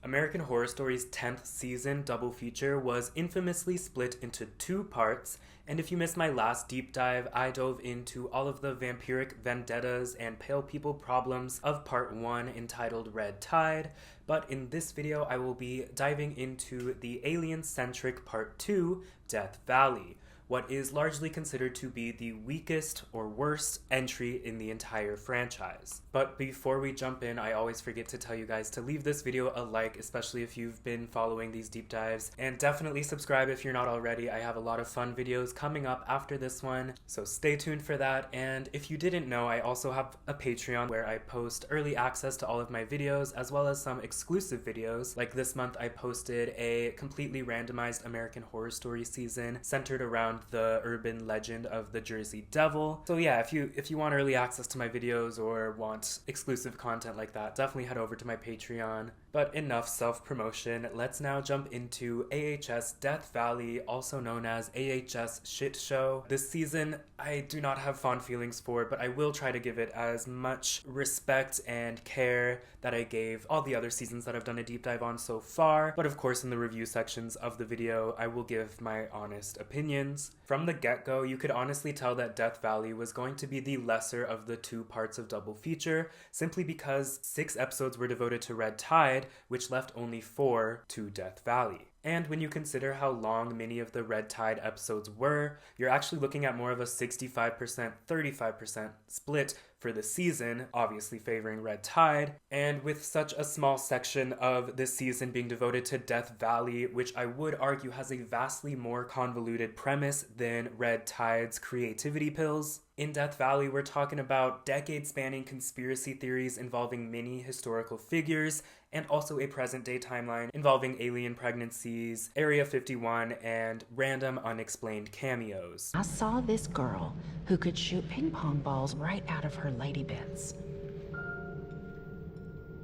American Horror Story's 10th season double feature was infamously split into 2 parts, and if you missed my last deep dive, I dove into all of the vampiric vendettas and pale people problems of part 1 entitled Red Tide, but in this video I will be diving into the alien-centric part 2, Death Valley, what is largely considered to be the weakest or worst entry in the entire franchise. But before we jump in, I always forget to tell you guys to leave this video a like, especially if you've been following these deep dives, and definitely subscribe if you're not already. I have a lot of fun videos coming up after this one, so stay tuned for that. And if you didn't know, I also have a Patreon where I post early access to all of my videos, as well as some exclusive videos. Like this month I posted a completely randomized American Horror Story season centered around the urban legend of the Jersey Devil. So yeah, if you want early access to my videos or want exclusive content like that, definitely head over to my Patreon. But enough self-promotion, let's now jump into AHS Death Valley, also known as AHS Shit Show. This season, I do not have fond feelings for, but I will try to give it as much respect and care that I gave all the other seasons that I've done a deep dive on so far. But of course, in the review sections of the video, I will give my honest opinions. From the get-go, you could honestly tell that Death Valley was going to be the lesser of the 2 parts of double feature, simply because 6 episodes were devoted to Red Tide, which left only 4 to Death Valley. And when you consider how long many of the Red Tide episodes were, you're actually looking at more of a 65%, 35% split for the season, obviously favoring Red Tide. And with such a small section of this season being devoted to Death Valley, which I would argue has a vastly more convoluted premise than Red Tide's creativity pills. In Death Valley, we're talking about decade-spanning conspiracy theories involving many historical figures, and also a present-day timeline involving alien pregnancies, Area 51, and random unexplained cameos. I saw this girl who could shoot ping pong balls right out of her lady bits.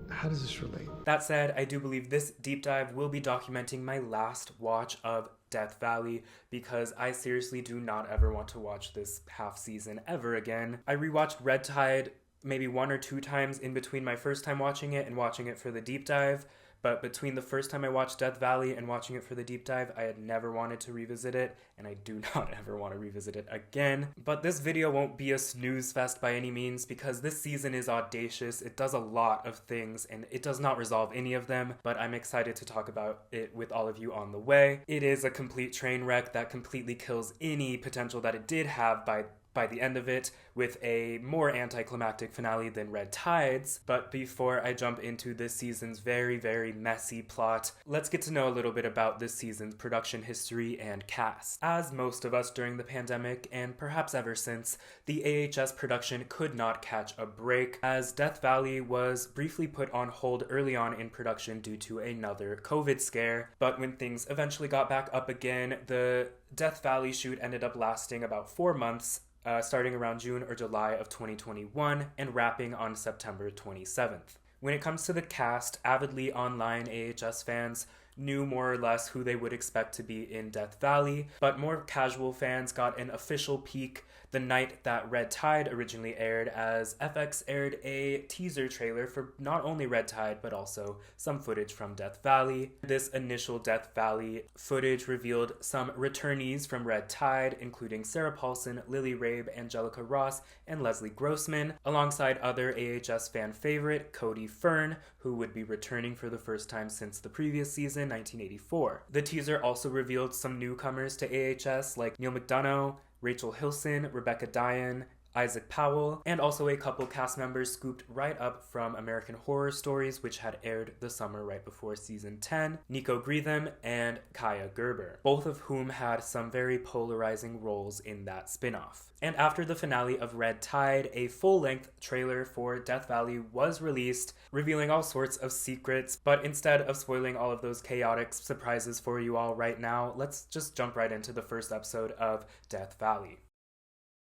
How does this relate? That said, I do believe this deep dive will be documenting my last watch of Death Valley, because I seriously do not ever want to watch this half season ever again. I rewatched Red Tide maybe 1 or 2 times in between my first time watching it and watching it for the deep dive, but between the first time I watched Death Valley and watching it for the deep dive, I had never wanted to revisit it, and I do not ever want to revisit it again. But this video won't be a snooze fest by any means, because this season is audacious. It does a lot of things, and it does not resolve any of them, but I'm excited to talk about it with all of you on the way. It is a complete train wreck that completely kills any potential that it did have by the end of it, with a more anticlimactic finale than Red Tide's. But before I jump into this season's very, very messy plot, let's get to know a little bit about this season's production history and cast. As most of us during the pandemic, and perhaps ever since, the AHS production could not catch a break, as Death Valley was briefly put on hold early on in production due to another COVID scare. But when things eventually got back up again, the Death Valley shoot ended up lasting about 4 months, starting around June or July of 2021 and wrapping on September 27th. When it comes to the cast, avidly online AHS fans knew more or less who they would expect to be in Death Valley, but more casual fans got an official peek the night that Red Tide originally aired, as FX aired a teaser trailer for not only Red Tide, but also some footage from Death Valley. This initial Death Valley footage revealed some returnees from Red Tide, including Sarah Paulson, Lily Rabe, Angelica Ross, and Leslie Grossman, alongside other AHS fan favorite Cody Fern, who would be returning for the first time since the previous season, 1984. The teaser also revealed some newcomers to AHS like Neil McDonough, Rachel Hilson, Rebecca Diane, Isaac Powell, and also a couple cast members scooped right up from American Horror Stories, which had aired the summer right before season 10, Nico Greetham and Kaya Gerber, both of whom had some very polarizing roles in that spin-off. And after the finale of Red Tide, a full-length trailer for Death Valley was released, revealing all sorts of secrets, but instead of spoiling all of those chaotic surprises for you all right now, let's just jump right into the first episode of Death Valley.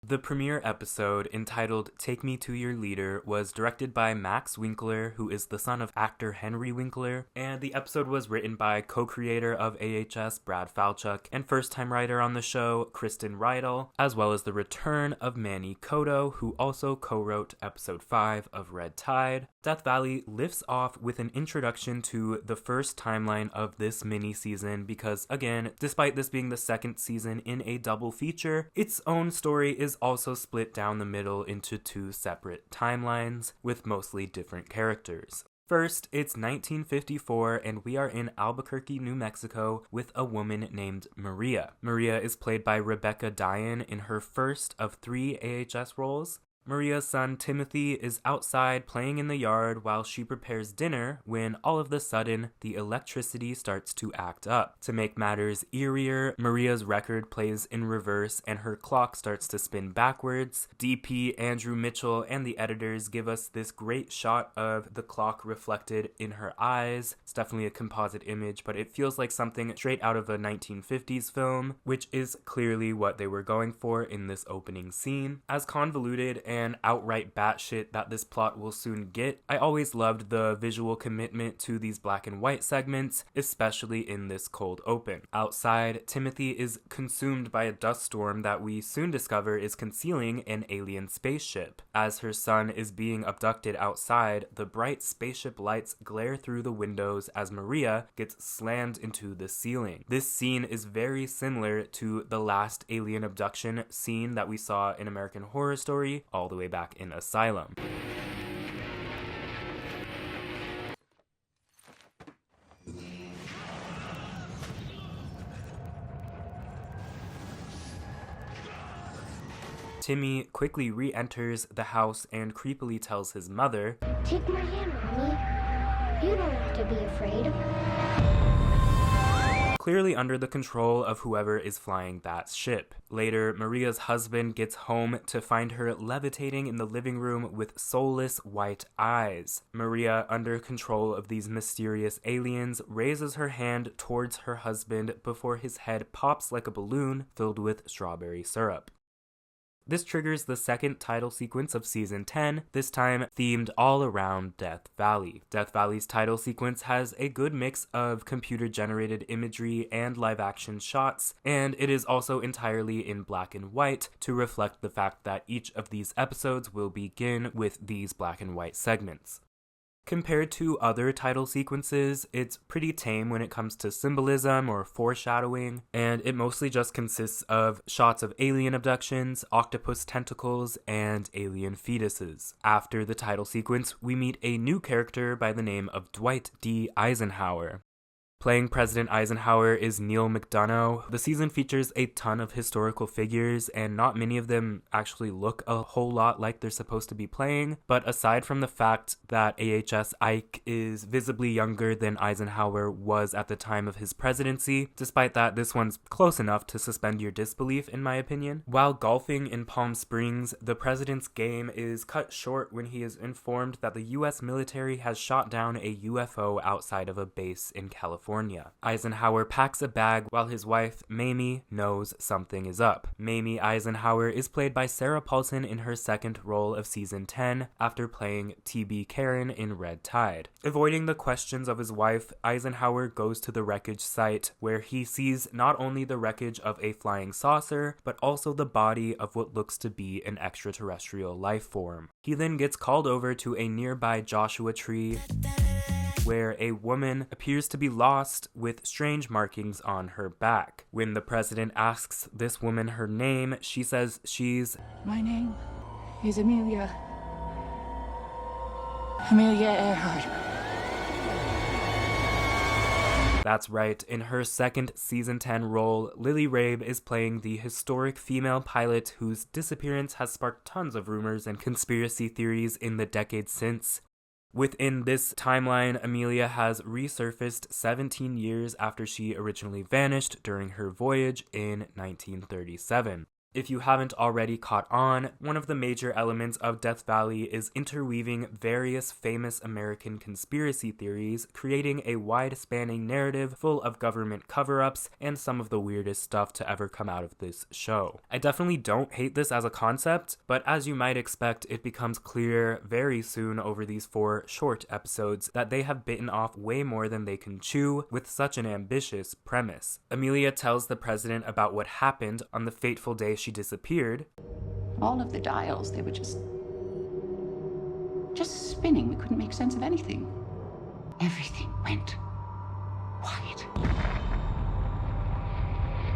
The premiere episode, entitled Take Me to Your Leader, was directed by Max Winkler, who is the son of actor Henry Winkler, and the episode was written by co-creator of AHS Brad Falchuk and first-time writer on the show Kristen Rydell, as well as the return of Manny Coto, who also co-wrote episode 5 of Red Tide. Death Valley lifts off with an introduction to the first timeline of this mini-season because, again, despite this being the second season in a double feature, its own story is also split down the middle into two separate timelines with mostly different characters. First, it's 1954 and we are in Albuquerque, New Mexico with a woman named Maria. Maria is played by Rebecca Dian in her first of 3 AHS roles. Maria's son Timothy is outside playing in the yard while she prepares dinner when all of a sudden the electricity starts to act up. To make matters eerier, Maria's record plays in reverse and her clock starts to spin backwards. DP Andrew Mitchell and the editors give us this great shot of the clock reflected in her eyes. It's definitely a composite image, but it feels like something straight out of a 1950s film, which is clearly what they were going for in this opening scene. As convoluted and outright batshit that this plot will soon get, I always loved the visual commitment to these black and white segments, especially in this cold open. Outside, Timothy is consumed by a dust storm that we soon discover is concealing an alien spaceship. As her son is being abducted outside, the bright spaceship lights glare through the windows as Maria gets slammed into the ceiling. This scene is very similar to the last alien abduction scene that we saw in American Horror Story, all the way back in Asylum. Timmy quickly re-enters the house and creepily tells his mother, "Take my hand, Mommy. You don't have to be afraid." clearly under the control of whoever is flying that ship. Later, Maria's husband gets home to find her levitating in the living room with soulless white eyes. Maria, under control of these mysterious aliens, raises her hand towards her husband before his head pops like a balloon filled with strawberry syrup. This triggers the second title sequence of Season 10, this time themed all around Death Valley. Death Valley's title sequence has a good mix of computer-generated imagery and live-action shots, and it is also entirely in black and white to reflect the fact that each of these episodes will begin with these black and white segments. Compared to other title sequences, it's pretty tame when it comes to symbolism or foreshadowing, and it mostly just consists of shots of alien abductions, octopus tentacles, and alien fetuses. After the title sequence, we meet a new character by the name of Dwight D. Eisenhower. Playing President Eisenhower is Neil McDonough. The season features a ton of historical figures, and not many of them actually look a whole lot like they're supposed to be playing. But aside from the fact that AHS Ike is visibly younger than Eisenhower was at the time of his presidency, despite that, this one's close enough to suspend your disbelief, in my opinion. While golfing in Palm Springs, the president's game is cut short when he is informed that the US military has shot down a UFO outside of a base in California. Eisenhower packs a bag while his wife, Mamie, knows something is up. Mamie Eisenhower is played by Sarah Paulson in her second role of Season 10 after playing T.B. Karen in Red Tide. Avoiding the questions of his wife, Eisenhower goes to the wreckage site where he sees not only the wreckage of a flying saucer, but also the body of what looks to be an extraterrestrial life form. He then gets called over to a nearby Joshua tree where a woman appears to be lost with strange markings on her back. When the president asks this woman her name, she says she's My name is Amelia. Amelia Earhart. That's right, in her second Season 10 role, Lily Rabe is playing the historic female pilot whose disappearance has sparked tons of rumors and conspiracy theories in the decades since. Within this timeline, Amelia has resurfaced 17 years after she originally vanished during her voyage in 1937. If you haven't already caught on, one of the major elements of Death Valley is interweaving various famous American conspiracy theories, creating a wide-spanning narrative full of government cover-ups and some of the weirdest stuff to ever come out of this show. I definitely don't hate this as a concept, but as you might expect, it becomes clear very soon over these 4 short episodes that they have bitten off way more than they can chew with such an ambitious premise. Amelia tells the president about what happened on the fateful day she disappeared. All of the dials, they were just spinning. We couldn't make sense of anything. Everything went quiet.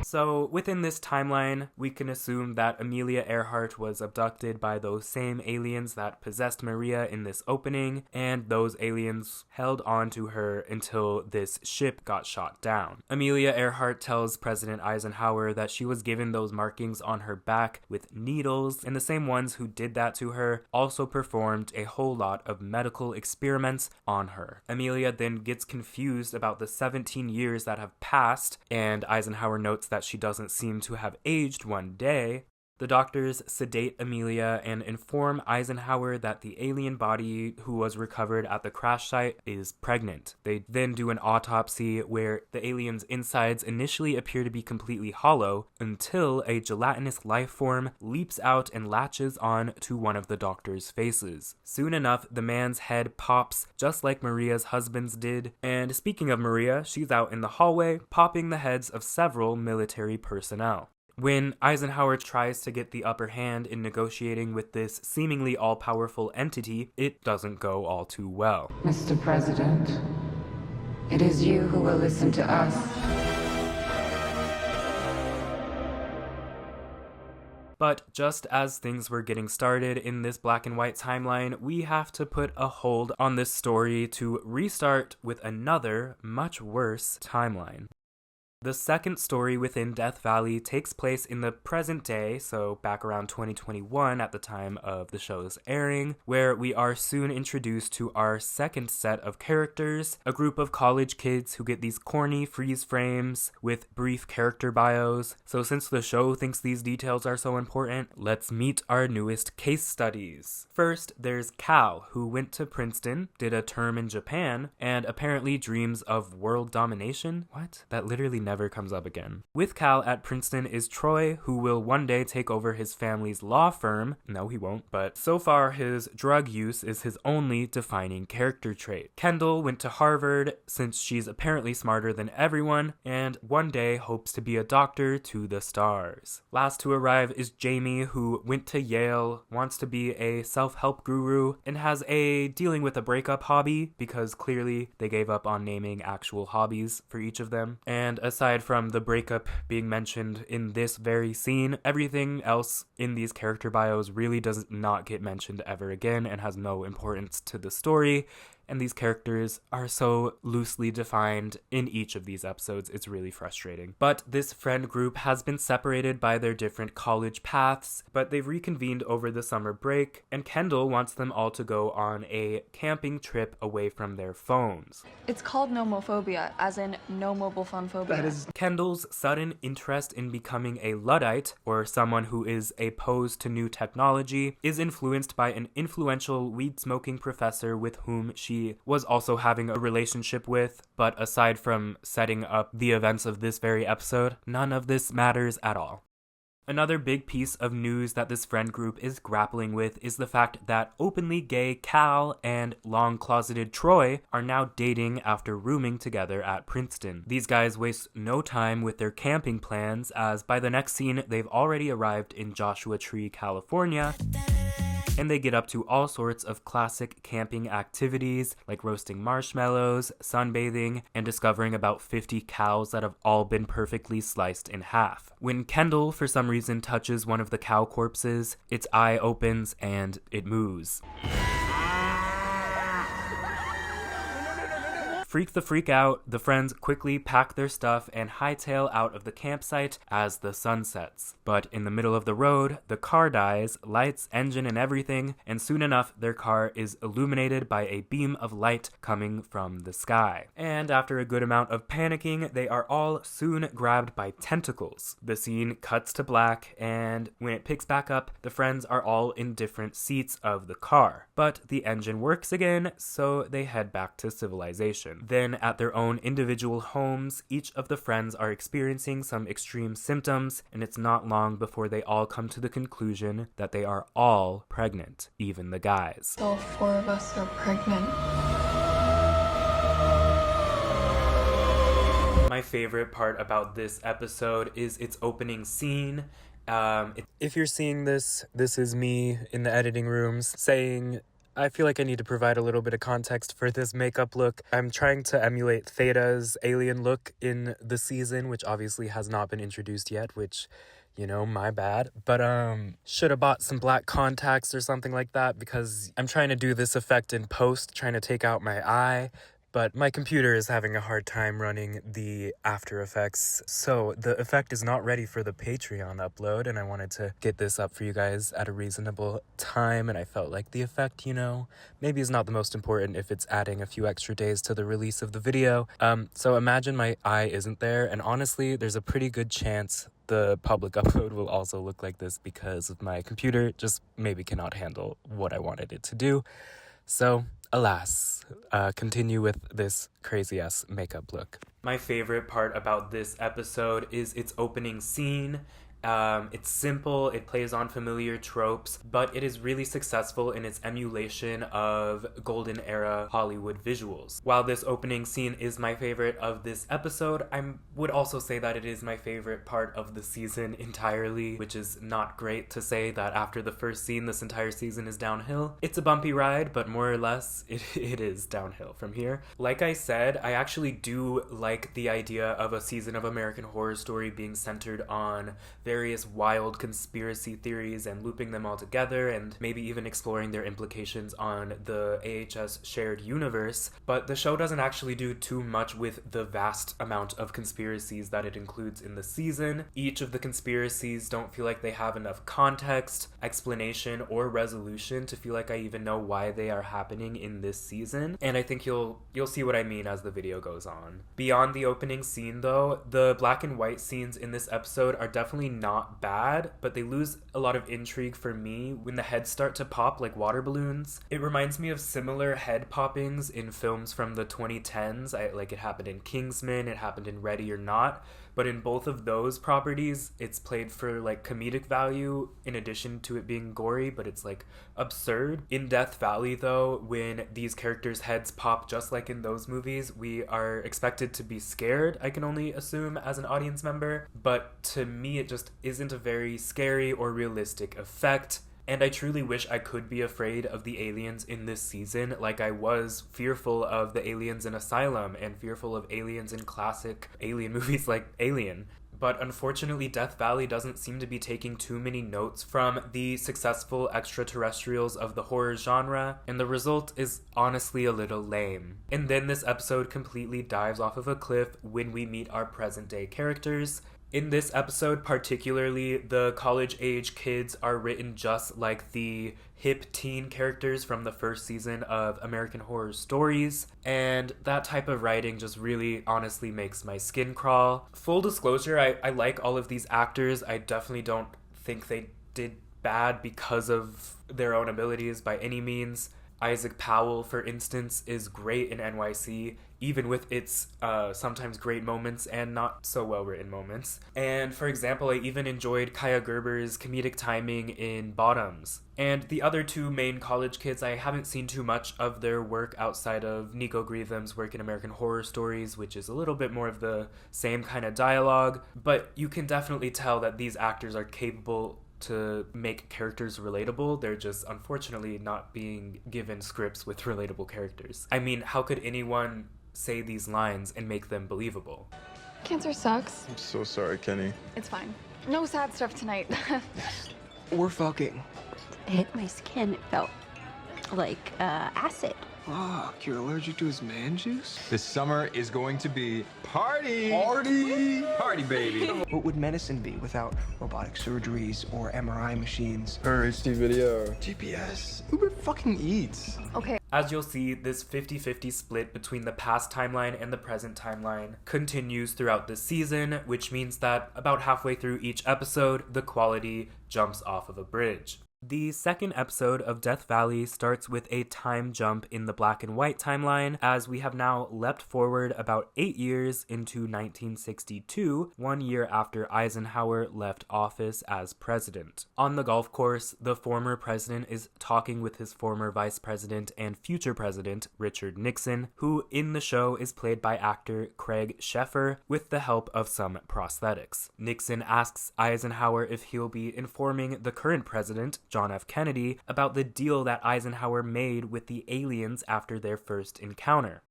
So, within this timeline, we can assume that Amelia Earhart was abducted by those same aliens that possessed Maria in this opening, and those aliens held on to her until this ship got shot down. Amelia Earhart tells President Eisenhower that she was given those markings on her back with needles, and the same ones who did that to her also performed a whole lot of medical experiments on her. Amelia then gets confused about the 17 years that have passed, and Eisenhower notes that she doesn't seem to have aged one day. The doctors sedate Amelia and inform Eisenhower that the alien body who was recovered at the crash site is pregnant. They then do an autopsy where the alien's insides initially appear to be completely hollow until a gelatinous life form leaps out and latches on to one of the doctor's faces. Soon enough, the man's head pops just like Maria's husband's did, and speaking of Maria, she's out in the hallway popping the heads of several military personnel. When Eisenhower tries to get the upper hand in negotiating with this seemingly all-powerful entity, it doesn't go all too well. Mr. President, it is you who will listen to us. But just as things were getting started in this black and white timeline, we have to put a hold on this story to restart with another, much worse timeline. The second story within Death Valley takes place in the present day, so back around 2021 at the time of the show's airing, where we are soon introduced to our second set of characters, a group of college kids who get these corny freeze frames with brief character bios. So since the show thinks these details are so important, let's meet our newest case studies. First, there's Cal, who went to Princeton, did a term in Japan, and apparently dreams of world domination? What? That literally never comes up again. With Cal at Princeton is Troy, who will one day take over his family's law firm. No, he won't, but so far his drug use is his only defining character trait. Kendall went to Harvard, since she's apparently smarter than everyone, and one day hopes to be a doctor to the stars. Last to arrive is Jamie, who went to Yale, wants to be a self-help guru, and has a dealing with a breakup hobby, because clearly they gave up on naming actual hobbies for each of them. And aside from the breakup being mentioned in this very scene, everything else in these character bios really does not get mentioned ever again and has no importance to the story. And these characters are so loosely defined in each of these episodes, it's really frustrating. But this friend group has been separated by their different college paths, but they've reconvened over the summer break, and Kendall wants them all to go on a camping trip away from their phones. It's called nomophobia, as in no mobile phone phobia. Kendall's sudden interest in becoming a Luddite, or someone who is opposed to new technology, is influenced by an influential weed-smoking professor with whom she was also having a relationship with, but aside from setting up the events of this very episode, none of this matters at all. Another big piece of news that this friend group is grappling with is the fact that openly gay Cal and long-closeted Troy are now dating after rooming together at Princeton. These guys waste no time with their camping plans, as by the next scene they've already arrived in Joshua Tree, California, and they get up to all sorts of classic camping activities like roasting marshmallows, sunbathing, and discovering about 50 cows that have all been perfectly sliced in half. When Kendall, for some reason, touches one of the cow corpses, its eye opens and it moves. Freak the freak out, the friends quickly pack their stuff and hightail out of the campsite as the sun sets. But in the middle of the road, the car dies, lights, engine, and everything, and soon enough, their car is illuminated by a beam of light coming from the sky. And after a good amount of panicking, they are all soon grabbed by tentacles. The scene cuts to black, and when it picks back up, the friends are all in different seats of the car. But the engine works again, so they head back to civilization. Then, at their own individual homes, each of the friends are experiencing some extreme symptoms, and it's not long before they all come to the conclusion that they are all pregnant, even the guys. All 4 of us are pregnant. My favorite part about this episode is its opening scene. If you're seeing this is me in the editing rooms saying, I feel like I need to provide a little bit of context for this makeup look. I'm trying to emulate Theta's alien look in the season, which obviously has not been introduced yet, which, you know, my bad. But should have bought some black contacts or something like that, because I'm trying to do this effect in post, trying to take out my eye. But my computer is having a hard time running the After Effects, so the effect is not ready for the Patreon upload, and I wanted to get this up for you guys at a reasonable time, and I felt like the effect, you know, maybe is not the most important if it's adding a few extra days to the release of the video. So imagine my eye isn't there, and honestly, there's a pretty good chance the public upload will also look like this because of my computer just maybe cannot handle what I wanted it to do. So, alas, continue with this crazy-ass makeup look. My favorite part about this episode is its opening scene. It's simple, it plays on familiar tropes, but it is really successful in its emulation of golden era Hollywood visuals. While this opening scene is my favorite of this episode, I would also say that it is my favorite part of the season entirely, which is not great to say that after the first scene, this entire season is downhill. It's a bumpy ride, but more or less, it is downhill from here. Like I said, I actually do like the idea of a season of American Horror Story being centered on various wild conspiracy theories and looping them all together, and maybe even exploring their implications on the AHS shared universe, but the show doesn't actually do too much with the vast amount of conspiracies that it includes in the season. Each of the conspiracies don't feel like they have enough context, explanation, or resolution to feel like I even know why they are happening in this season, and I think you'll see what I mean as the video goes on. Beyond the opening scene though, the black and white scenes in this episode are definitely not bad, but they lose a lot of intrigue for me when the heads start to pop like water balloons. It reminds me of similar head poppings in films from the 2010s. It happened in Kingsman, it happened in Ready or Not, but in both of those properties, it's played for like comedic value in addition to it being gory, but it's like absurd. In Death Valley though, when these characters' heads pop just like in those movies, we are expected to be scared, I can only assume, as an audience member, but to me it just isn't a very scary or realistic effect. And I truly wish I could be afraid of the aliens in this season like I was fearful of the aliens in Asylum and fearful of aliens in classic alien movies like Alien. But unfortunately, Death Valley doesn't seem to be taking too many notes from the successful extraterrestrials of the horror genre, and the result is honestly a little lame. And then this episode completely dives off of a cliff when we meet our present-day characters. In this episode particularly, the college-age kids are written just like the hip teen characters from the first season of American Horror Stories, and that type of writing just really honestly makes my skin crawl. Full disclosure, I like all of these actors. I definitely don't think they did bad because of their own abilities by any means. Isaac Powell, for instance, is great in NYC, even with its sometimes great moments and not so well-written moments. And for example, I even enjoyed Kaya Gerber's comedic timing in Bottoms. And the other two main college kids, I haven't seen too much of their work outside of Nico Greetham's work in American Horror Stories, which is a little bit more of the same kind of dialogue, but you can definitely tell that these actors are capable to make characters relatable. They're just unfortunately not being given scripts with relatable characters. I mean, how could anyone say these lines and make them believable? Cancer sucks. I'm so sorry, Kenny. It's fine. No sad stuff tonight. We're fucking. It hit my skin. It felt like acid. Fuck, you're allergic to his man juice? This summer is going to be party! Party! Party, baby! What would medicine be without robotic surgeries or MRI machines? Or HD video. GPS. Uber fucking Eats. Okay. As you'll see, this 50-50 split between the past timeline and the present timeline continues throughout the season, which means that about halfway through each episode, the quality jumps off of a bridge. The second episode of Death Valley starts with a time jump in the black and white timeline, as we have now leapt forward about 8 years into 1962, 1 year after Eisenhower left office as president. On the golf course, the former president is talking with his former vice president and future president, Richard Nixon, who in the show is played by actor Craig Sheffer with the help of some prosthetics. Nixon asks Eisenhower if he'll be informing the current president, John F. Kennedy, about the deal that Eisenhower made with the aliens after their first encounter.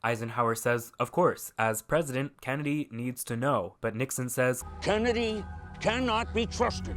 Eisenhower says, of course, as president, Kennedy needs to know, but Nixon says, Kennedy cannot be trusted.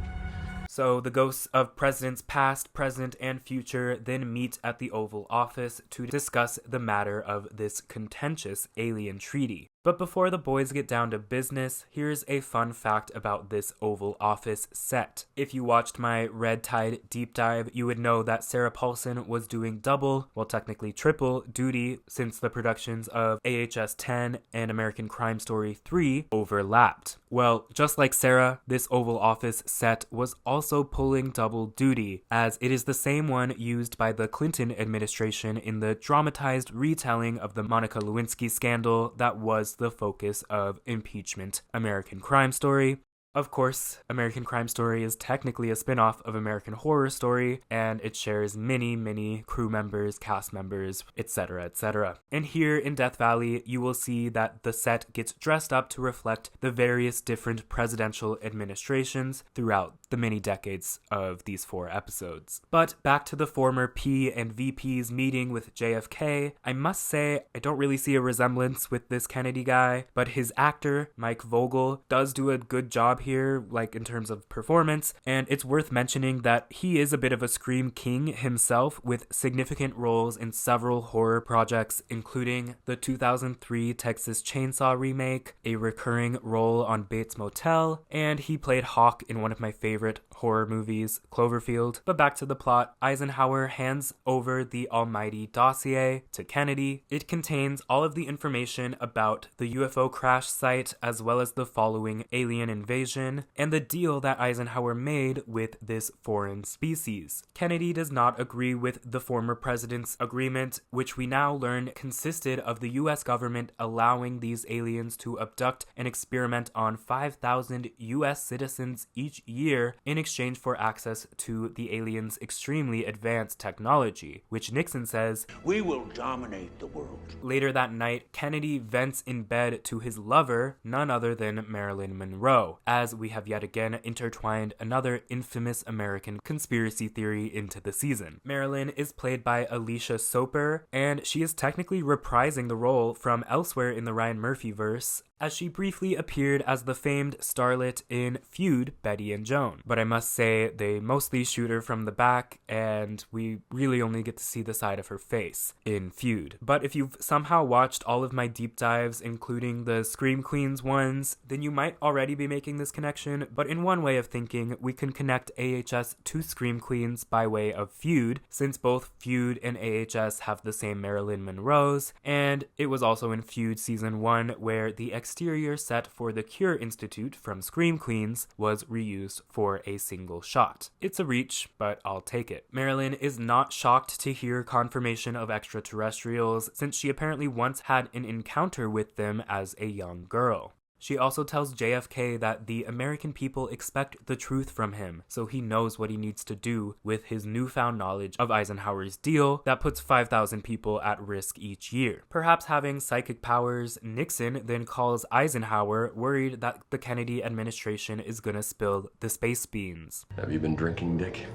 So the ghosts of presidents past, present, and future then meet at the Oval Office to discuss the matter of this contentious alien treaty. But before the boys get down to business, here's a fun fact about this Oval Office set. If you watched my Red Tide deep dive, you would know that Sarah Paulson was doing double, well technically triple, duty since the productions of AHS 10 and American Crime Story 3 overlapped. Well, just like Sarah, this Oval Office set was also pulling double duty, as it is the same one used by the Clinton administration in the dramatized retelling of the Monica Lewinsky scandal that was the focus of impeachment American Crime Story. Of course, American Crime Story is technically a spin-off of American Horror Story, and it shares many crew members, cast members, etc., etc. And here in Death Valley, you will see that the set gets dressed up to reflect the various different presidential administrations throughout the many decades of these 4 episodes. But back to the former P and VP's meeting with JFK, I must say I don't really see a resemblance with this Kennedy guy, but his actor, Mike Vogel, does do a good job here, like in terms of performance, and it's worth mentioning that he is a bit of a scream king himself with significant roles in several horror projects, including the 2003 Texas Chainsaw remake, a recurring role on Bates Motel, and he played Hawk in one of my favorite horror movies, Cloverfield. But back to the plot, Eisenhower hands over the almighty dossier to Kennedy. It contains all of the information about the UFO crash site as well as the following alien invasion and the deal that Eisenhower made with this foreign species. Kennedy does not agree with the former president's agreement, which we now learn consisted of the US government allowing these aliens to abduct and experiment on 5,000 US citizens each year in exchange for access to the aliens' extremely advanced technology, which Nixon says, "We will dominate the world." Later that night, Kennedy vents in bed to his lover, none other than Marilyn Monroe, as we have yet again intertwined another infamous American conspiracy theory into the season. Marilyn is played by Alicia Soper, and she is technically reprising the role from elsewhere in the Ryan Murphy verse, as she briefly appeared as the famed starlet in Feud, Betty and Joan. But I must say, they mostly shoot her from the back, and we really only get to see the side of her face in Feud. But if you've somehow watched all of my deep dives, including the Scream Queens ones, then you might already be making this connection, but in one way of thinking, we can connect AHS to Scream Queens by way of Feud, since both Feud and AHS have the same Marilyn Monroes, and it was also in Feud Season 1 where the exterior set for the Cure Institute from Scream Queens was reused for a single shot. It's a reach, but I'll take it. Marilyn is not shocked to hear confirmation of extraterrestrials, since she apparently once had an encounter with them as a young girl. She also tells JFK that the American people expect the truth from him, so he knows what he needs to do with his newfound knowledge of Eisenhower's deal that puts 5,000 people at risk each year. Perhaps having psychic powers, Nixon then calls Eisenhower, worried that the Kennedy administration is gonna spill the space beans. Have you been drinking, Dick?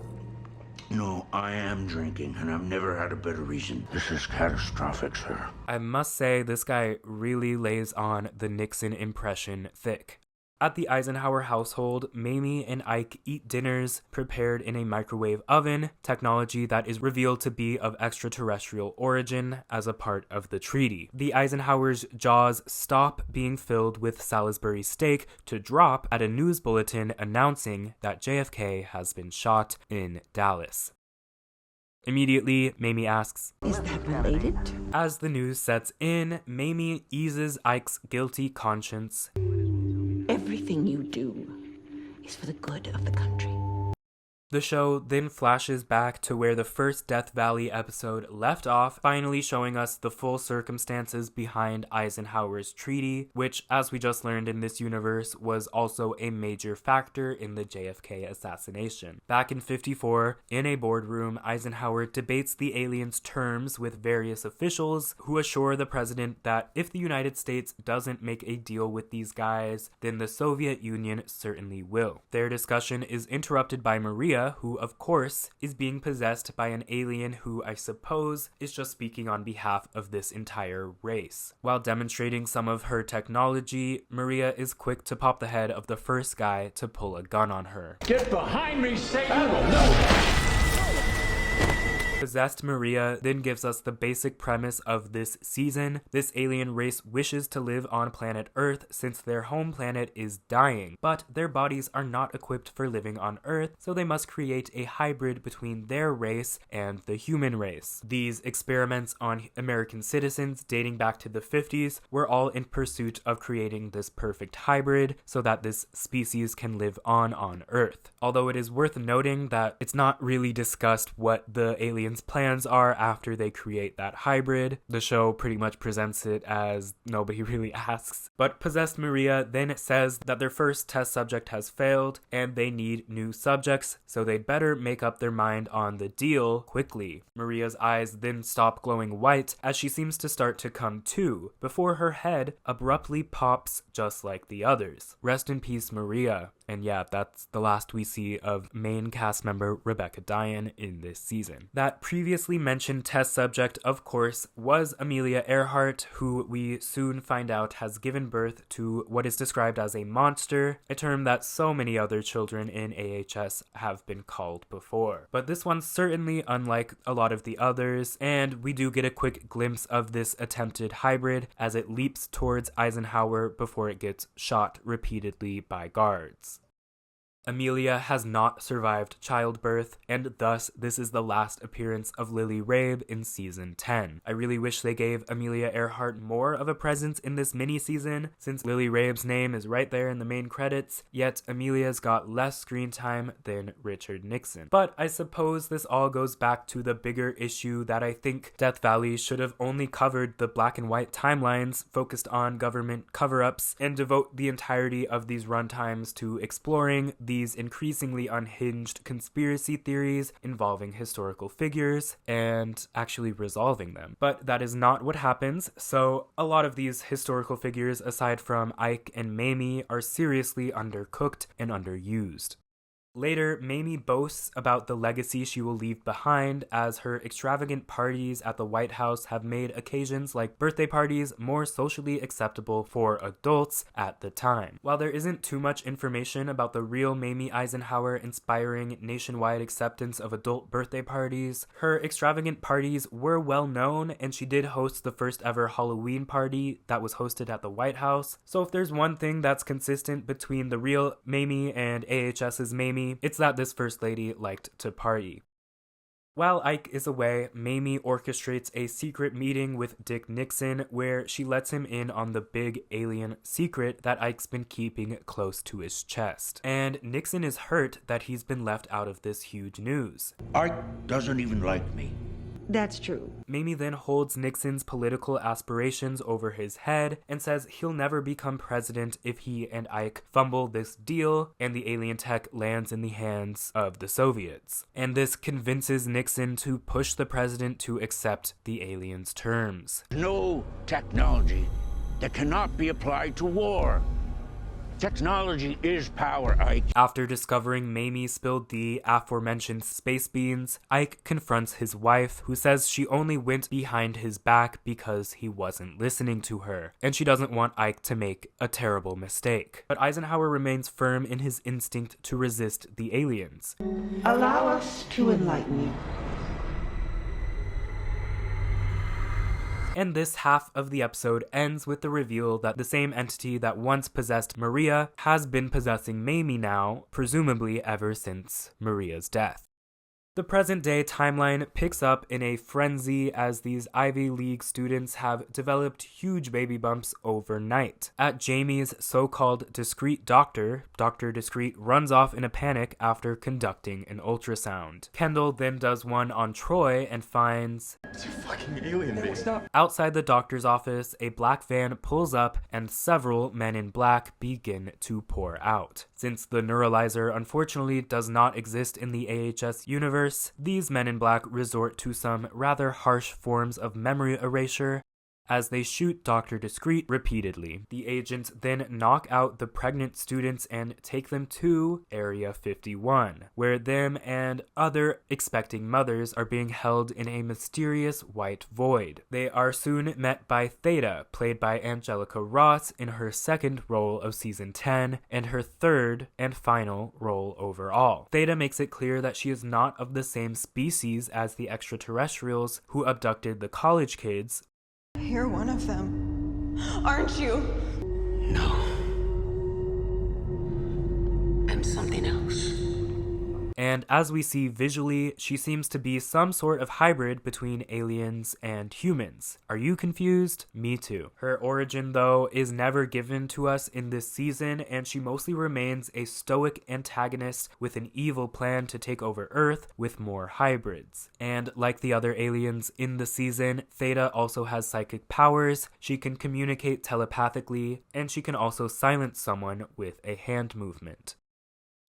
No, I am drinking, and I've never had a better reason. This is catastrophic, sir. I must say, this guy really lays on the Nixon impression thick. At the Eisenhower household, Mamie and Ike eat dinners prepared in a microwave oven, technology that is revealed to be of extraterrestrial origin as a part of the treaty. The Eisenhower's jaws stop being filled with Salisbury steak to drop at a news bulletin announcing that JFK has been shot in Dallas. Immediately, Mamie asks, Is that related? As the news sets in, Mamie eases Ike's guilty conscience. Everything you do is for the good of the country. The show then flashes back to where the first Death Valley episode left off, finally showing us the full circumstances behind Eisenhower's treaty, which, as we just learned in this universe, was also a major factor in the JFK assassination. Back in '54, in a boardroom, Eisenhower debates the aliens' terms with various officials who assure the president that if the United States doesn't make a deal with these guys, then the Soviet Union certainly will. Their discussion is interrupted by Maria, who, of course, is being possessed by an alien who, I suppose, is just speaking on behalf of this entire race. While demonstrating some of her technology, Maria is quick to pop the head of the first guy to pull a gun on her. Get behind me, Satan! Possessed Maria then gives us the basic premise of this season. This alien race wishes to live on planet Earth since their home planet is dying, but their bodies are not equipped for living on Earth, so they must create a hybrid between their race and the human race. These experiments on American citizens dating back to the 50s were all in pursuit of creating this perfect hybrid so that this species can live on Earth. Although it is worth noting that it's not really discussed what the aliens' plans are after they create that hybrid. The show pretty much presents it as nobody really asks. But Possessed Maria then says that their first test subject has failed and they need new subjects, so they'd better make up their mind on the deal quickly. Maria's eyes then stop glowing white as she seems to start to come to, before her head abruptly pops just like the others. Rest in peace, Maria. And yeah, that's the last we see of main cast member Rebecca Diane in this season. That previously mentioned test subject, of course, was Amelia Earhart, who we soon find out has given birth to what is described as a monster, a term that so many other children in AHS have been called before. But this one's certainly unlike a lot of the others, and we do get a quick glimpse of this attempted hybrid as it leaps towards Eisenhower before it gets shot repeatedly by guards. Amelia has not survived childbirth, and thus this is the last appearance of Lily Rabe in season 10. I really wish they gave Amelia Earhart more of a presence in this mini-season, since Lily Rabe's name is right there in the main credits, yet Amelia's got less screen time than Richard Nixon. But I suppose this all goes back to the bigger issue that I think Death Valley should have only covered the black and white timelines, focused on government cover-ups, and devote the entirety of these runtimes to exploring these increasingly unhinged conspiracy theories involving historical figures and actually resolving them. But that is not what happens, so a lot of these historical figures, aside from Ike and Mamie, are seriously undercooked and underused. Later, Mamie boasts about the legacy she will leave behind, as her extravagant parties at the White House have made occasions like birthday parties more socially acceptable for adults at the time. While there isn't too much information about the real Mamie Eisenhower inspiring nationwide acceptance of adult birthday parties, her extravagant parties were well known, and she did host the first ever Halloween party that was hosted at the White House. So if there's one thing that's consistent between the real Mamie and AHS's Mamie, it's that this first lady liked to party. While Ike is away, Mamie orchestrates a secret meeting with Dick Nixon where she lets him in on the big alien secret that Ike's been keeping close to his chest. And Nixon is hurt that he's been left out of this huge news. Ike doesn't even like me. That's true. Mamie then holds Nixon's political aspirations over his head and says he'll never become president if he and Ike fumble this deal and the alien tech lands in the hands of the Soviets. And this convinces Nixon to push the president to accept the aliens' terms. No technology that cannot be applied to war. Technology is power, Ike. After discovering Mamie spilled the aforementioned space beans, Ike confronts his wife, who says she only went behind his back because he wasn't listening to her, and she doesn't want Ike to make a terrible mistake. But Eisenhower remains firm in his instinct to resist the aliens. Allow us to enlighten you. And this half of the episode ends with the reveal that the same entity that once possessed Maria has been possessing Mamie now, presumably ever since Maria's death. The present-day timeline picks up in a frenzy as these Ivy League students have developed huge baby bumps overnight. At Jamie's so-called discreet doctor, Dr. Discreet runs off in a panic after conducting an ultrasound. Kendall then does one on Troy and finds... It's a fucking alien, baby. Outside the doctor's office, a black van pulls up and several men in black begin to pour out. Since the neuralizer unfortunately does not exist in the AHS universe, these men in black resort to some rather harsh forms of memory erasure as they shoot Dr. Discreet repeatedly. The agents then knock out the pregnant students and take them to Area 51, where them and other expecting mothers are being held in a mysterious white void. They are soon met by Theta, played by Angelica Ross in her second role of season 10 and her third and final role overall. Theta makes it clear that she is not of the same species as the extraterrestrials who abducted the college kids. You're one of them, aren't you? No. I'm something else. And as we see visually, she seems to be some sort of hybrid between aliens and humans. Are you confused? Me too. Her origin, though, is never given to us in this season, and she mostly remains a stoic antagonist with an evil plan to take over Earth with more hybrids. And like the other aliens in the season, Theta also has psychic powers, she can communicate telepathically, and she can also silence someone with a hand movement.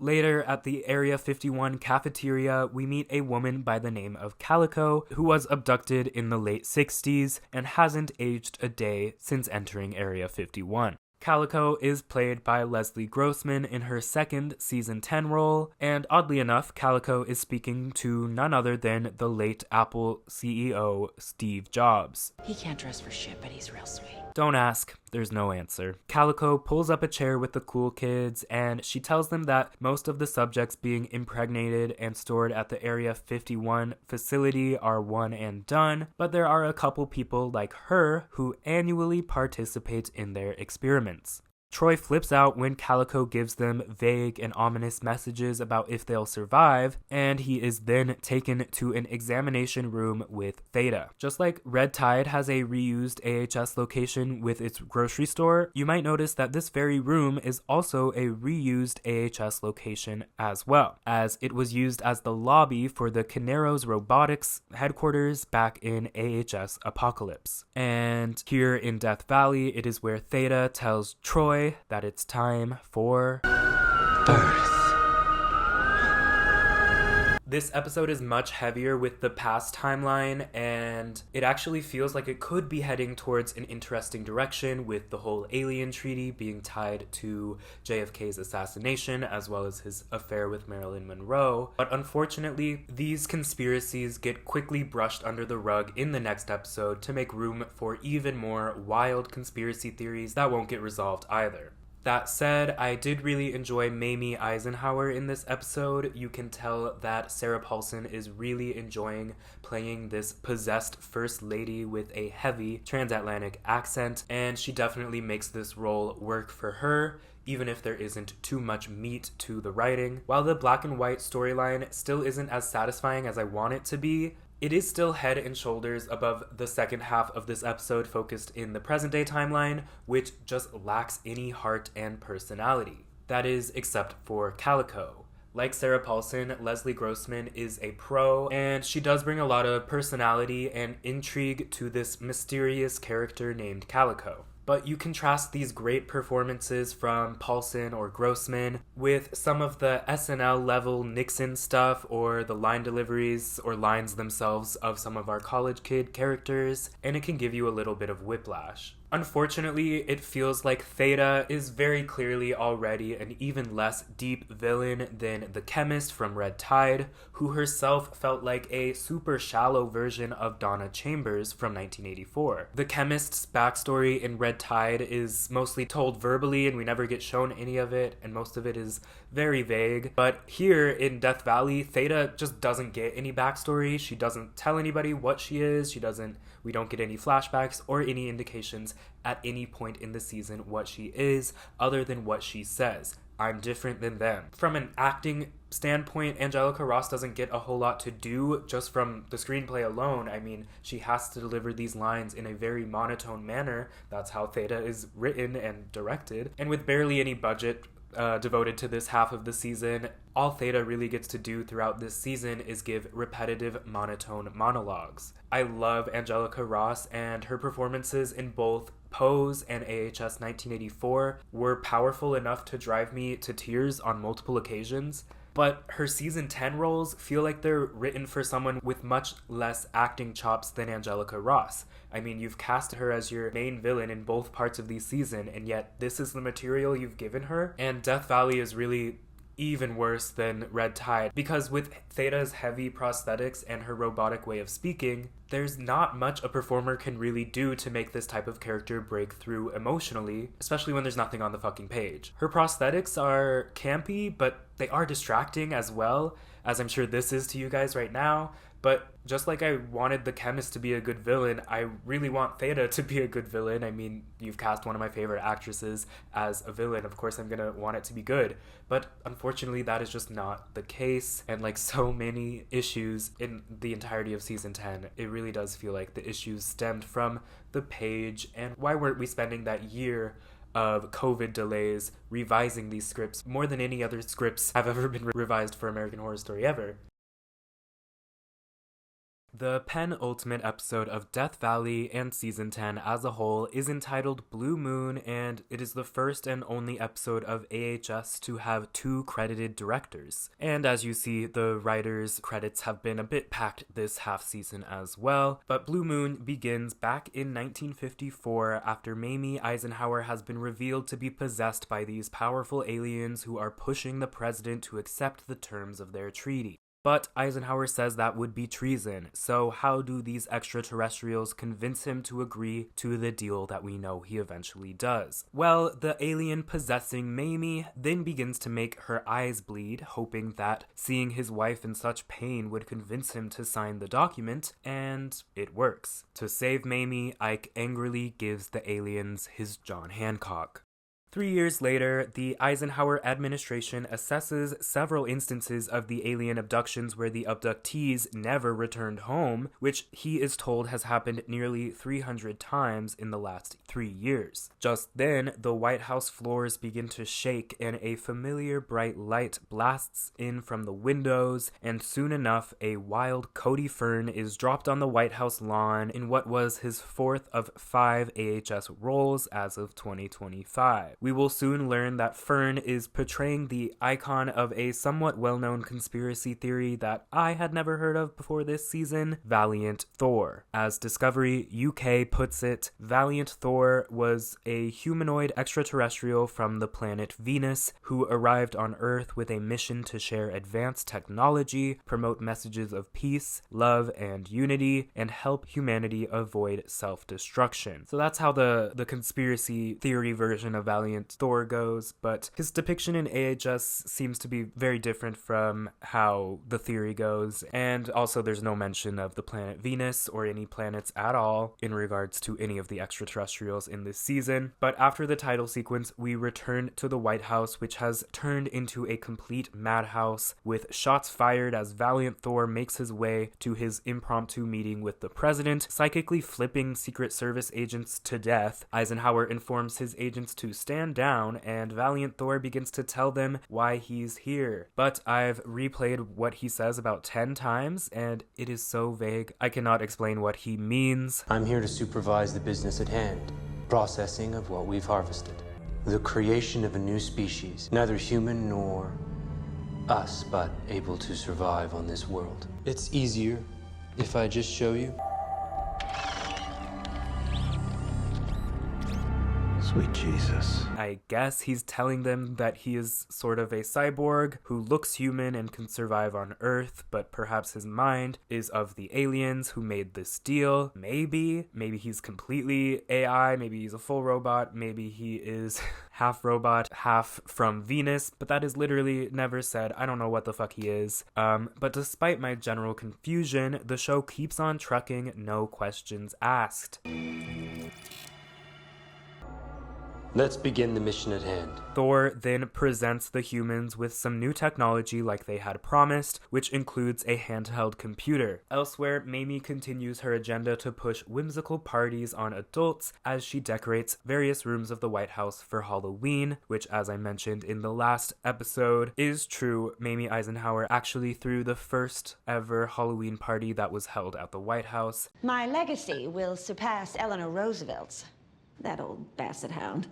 Later, at the Area 51 cafeteria, we meet a woman by the name of Calico, who was abducted in the late 60s and hasn't aged a day since entering Area 51. Calico is played by Leslie Grossman in her second season 10 role, and oddly enough, Calico is speaking to none other than the late Apple CEO Steve Jobs. He can't dress for shit, but he's real sweet. Don't ask, there's no answer. Calico pulls up a chair with the cool kids, and she tells them that most of the subjects being impregnated and stored at the Area 51 facility are one and done, but there are a couple people like her who annually participate in their experiments. Troy flips out when Calico gives them vague and ominous messages about if they'll survive, and he is then taken to an examination room with Theta. Just like Red Tide has a reused AHS location with its grocery store, you might notice that this very room is also a reused AHS location as well, as it was used as the lobby for the Caneros Robotics headquarters back in AHS Apocalypse. And here in Death Valley, it is where Theta tells Troy that it's time for Earth. This episode is much heavier with the past timeline, and it actually feels like it could be heading towards an interesting direction with the whole alien treaty being tied to JFK's assassination as well as his affair with Marilyn Monroe. But unfortunately, these conspiracies get quickly brushed under the rug in the next episode to make room for even more wild conspiracy theories that won't get resolved either. That said, I did really enjoy Mamie Eisenhower in this episode. You can tell that Sarah Paulson is really enjoying playing this possessed first lady with a heavy transatlantic accent, and she definitely makes this role work for her, even if there isn't too much meat to the writing. While the black and white storyline still isn't as satisfying as I want it to be, it is still head and shoulders above the second half of this episode focused in the present-day timeline, which just lacks any heart and personality. That is, except for Calico. Like Sarah Paulson, Leslie Grossman is a pro, and she does bring a lot of personality and intrigue to this mysterious character named Calico. But you contrast these great performances from Paulson or Grossman with some of the SNL level Nixon stuff or the line deliveries or lines themselves of some of our college kid characters, and it can give you a little bit of whiplash. Unfortunately, it feels like Theta is very clearly already an even less deep villain than the chemist from Red Tide, who herself felt like a super shallow version of Donna Chambers from 1984. The chemist's backstory in Red Tide is mostly told verbally, and we never get shown any of it, and most of it is very vague. But here in Death Valley, Theta just doesn't get any backstory. She doesn't tell anybody what she is. We don't get any flashbacks or any indications at any point in the season what she is, other than what she says. I'm different than them. From an acting standpoint, Angelica Ross doesn't get a whole lot to do just from the screenplay alone. I mean, she has to deliver these lines in a very monotone manner. That's how Theta is written and directed. And with barely any budget devoted to this half of the season, all Theta really gets to do throughout this season is give repetitive monotone monologues. I love Angelica Ross, and her performances in both Pose and AHS 1984 were powerful enough to drive me to tears on multiple occasions. But her season 10 roles feel like they're written for someone with much less acting chops than Angelica Ross. I mean, you've cast her as your main villain in both parts of the season, and yet this is the material you've given her. And Death Valley is really even worse than Red Tide, because with Theta's heavy prosthetics and her robotic way of speaking, there's not much a performer can really do to make this type of character break through emotionally, especially when there's nothing on the fucking page. Her prosthetics are campy, but they are distracting as well, as I'm sure this is to you guys right now. But just like I wanted the chemist to be a good villain, I really want Theta to be a good villain. I mean, you've cast one of my favorite actresses as a villain. Of course, I'm gonna want it to be good. But unfortunately, that is just not the case. And like so many issues in the entirety of season 10, it really does feel like the issues stemmed from the page. And why weren't we spending that year of COVID delays revising these scripts more than any other scripts have ever been revised for American Horror Story ever? The penultimate episode of Death Valley and Season 10 as a whole is entitled Blue Moon, and it is the first and only episode of AHS to have 2 credited directors. And as you see, the writers' credits have been a bit packed this half season as well. But Blue Moon begins back in 1954 after Mamie Eisenhower has been revealed to be possessed by these powerful aliens who are pushing the president to accept the terms of their treaty. But Eisenhower says that would be treason, so how do these extraterrestrials convince him to agree to the deal that we know he eventually does? Well, the alien possessing Mamie then begins to make her eyes bleed, hoping that seeing his wife in such pain would convince him to sign the document, and it works. To save Mamie, Ike angrily gives the aliens his John Hancock. 3 years later, the Eisenhower administration assesses several instances of the alien abductions where the abductees never returned home, which he is told has happened nearly 300 times in the last 3 years. Just then, the White House floors begin to shake and a familiar bright light blasts in from the windows, and soon enough, a wild Cody Fern is dropped on the White House lawn in what was his 4th of 5 AHS roles as of 2025. We will soon learn that Fern is portraying the icon of a somewhat well-known conspiracy theory that I had never heard of before this season, Valiant Thor. As Discovery UK puts it, Valiant Thor was a humanoid extraterrestrial from the planet Venus who arrived on Earth with a mission to share advanced technology, promote messages of peace, love, and unity, and help humanity avoid self-destruction. So that's how the conspiracy theory version of Valiant Thor goes, but his depiction in AHS seems to be very different from how the theory goes, and also there's no mention of the planet Venus or any planets at all in regards to any of the extraterrestrials in this season. But after the title sequence, we return to the White House, which has turned into a complete madhouse, with shots fired as Valiant Thor makes his way to his impromptu meeting with the president, psychically flipping Secret Service agents to death. Eisenhower informs his agents to stand down, and Valiant Thor begins to tell them why he's here. But I've replayed what he says about 10 times, and it is so vague, I cannot explain what he means. I'm here to supervise the business at hand, processing of what we've harvested. The creation of a new species, neither human nor us, but able to survive on this world. It's easier if I just show you. Sweet Jesus. I guess he's telling them that he is sort of a cyborg who looks human and can survive on Earth, but perhaps his mind is of the aliens who made this deal. Maybe he's completely AI, maybe he's a full robot, maybe he is half robot, half from Venus, but that is literally never said. I don't know what the fuck he is. But despite my general confusion, the show keeps on trucking, no questions asked. Let's begin the mission at hand. Thor then presents the humans with some new technology like they had promised, which includes a handheld computer. Elsewhere, Mamie continues her agenda to push whimsical parties on adults as she decorates various rooms of the White House for Halloween, which, as I mentioned in the last episode, is true. Mamie Eisenhower actually threw the first ever Halloween party that was held at the White House. My legacy will surpass Eleanor Roosevelt's. That old basset hound.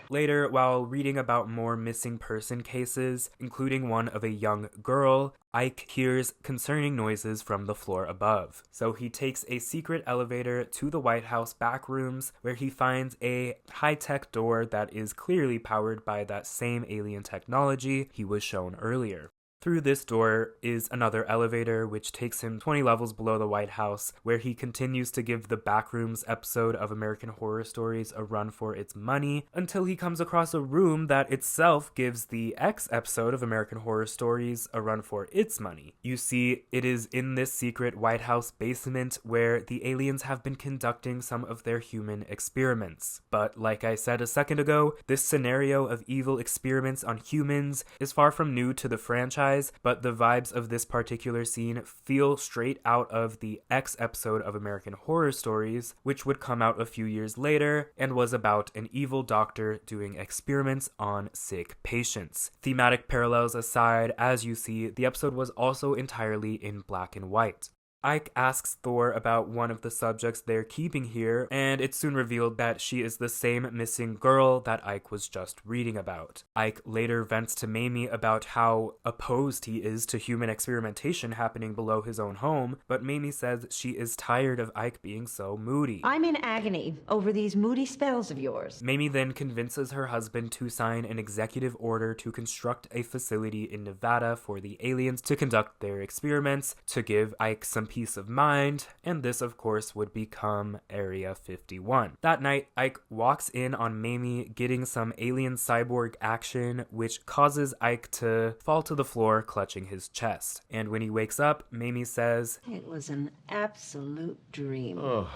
Later, while reading about more missing person cases, including one of a young girl, Ike hears concerning noises from the floor above. So he takes a secret elevator to the White House back rooms, where he finds a high-tech door that is clearly powered by that same alien technology he was shown earlier. Through this door is another elevator, which takes him 20 levels below the White House, where he continues to give the Backrooms episode of American Horror Stories a run for its money, until he comes across a room that itself gives the X episode of American Horror Stories a run for its money. You see, it is in this secret White House basement where the aliens have been conducting some of their human experiments. But like I said a second ago, this scenario of evil experiments on humans is far from new to the franchise, but the vibes of this particular scene feel straight out of the X episode of American Horror Stories, which would come out a few years later and was about an evil doctor doing experiments on sick patients. Thematic parallels aside, as you see, the episode was also entirely in black and white. Ike asks Thor about one of the subjects they're keeping here, and it's soon revealed that she is the same missing girl that Ike was just reading about. Ike later vents to Mamie about how opposed he is to human experimentation happening below his own home, but Mamie says she is tired of Ike being so moody. I'm in agony over these moody spells of yours. Mamie then convinces her husband to sign an executive order to construct a facility in Nevada for the aliens to conduct their experiments, to give Ike some peace of mind, and this of course would become Area 51. That night, Ike walks in on Mamie getting some alien cyborg action, which causes Ike to fall to the floor clutching his chest. And when he wakes up, Mamie says, "It was an absolute dream." Oh.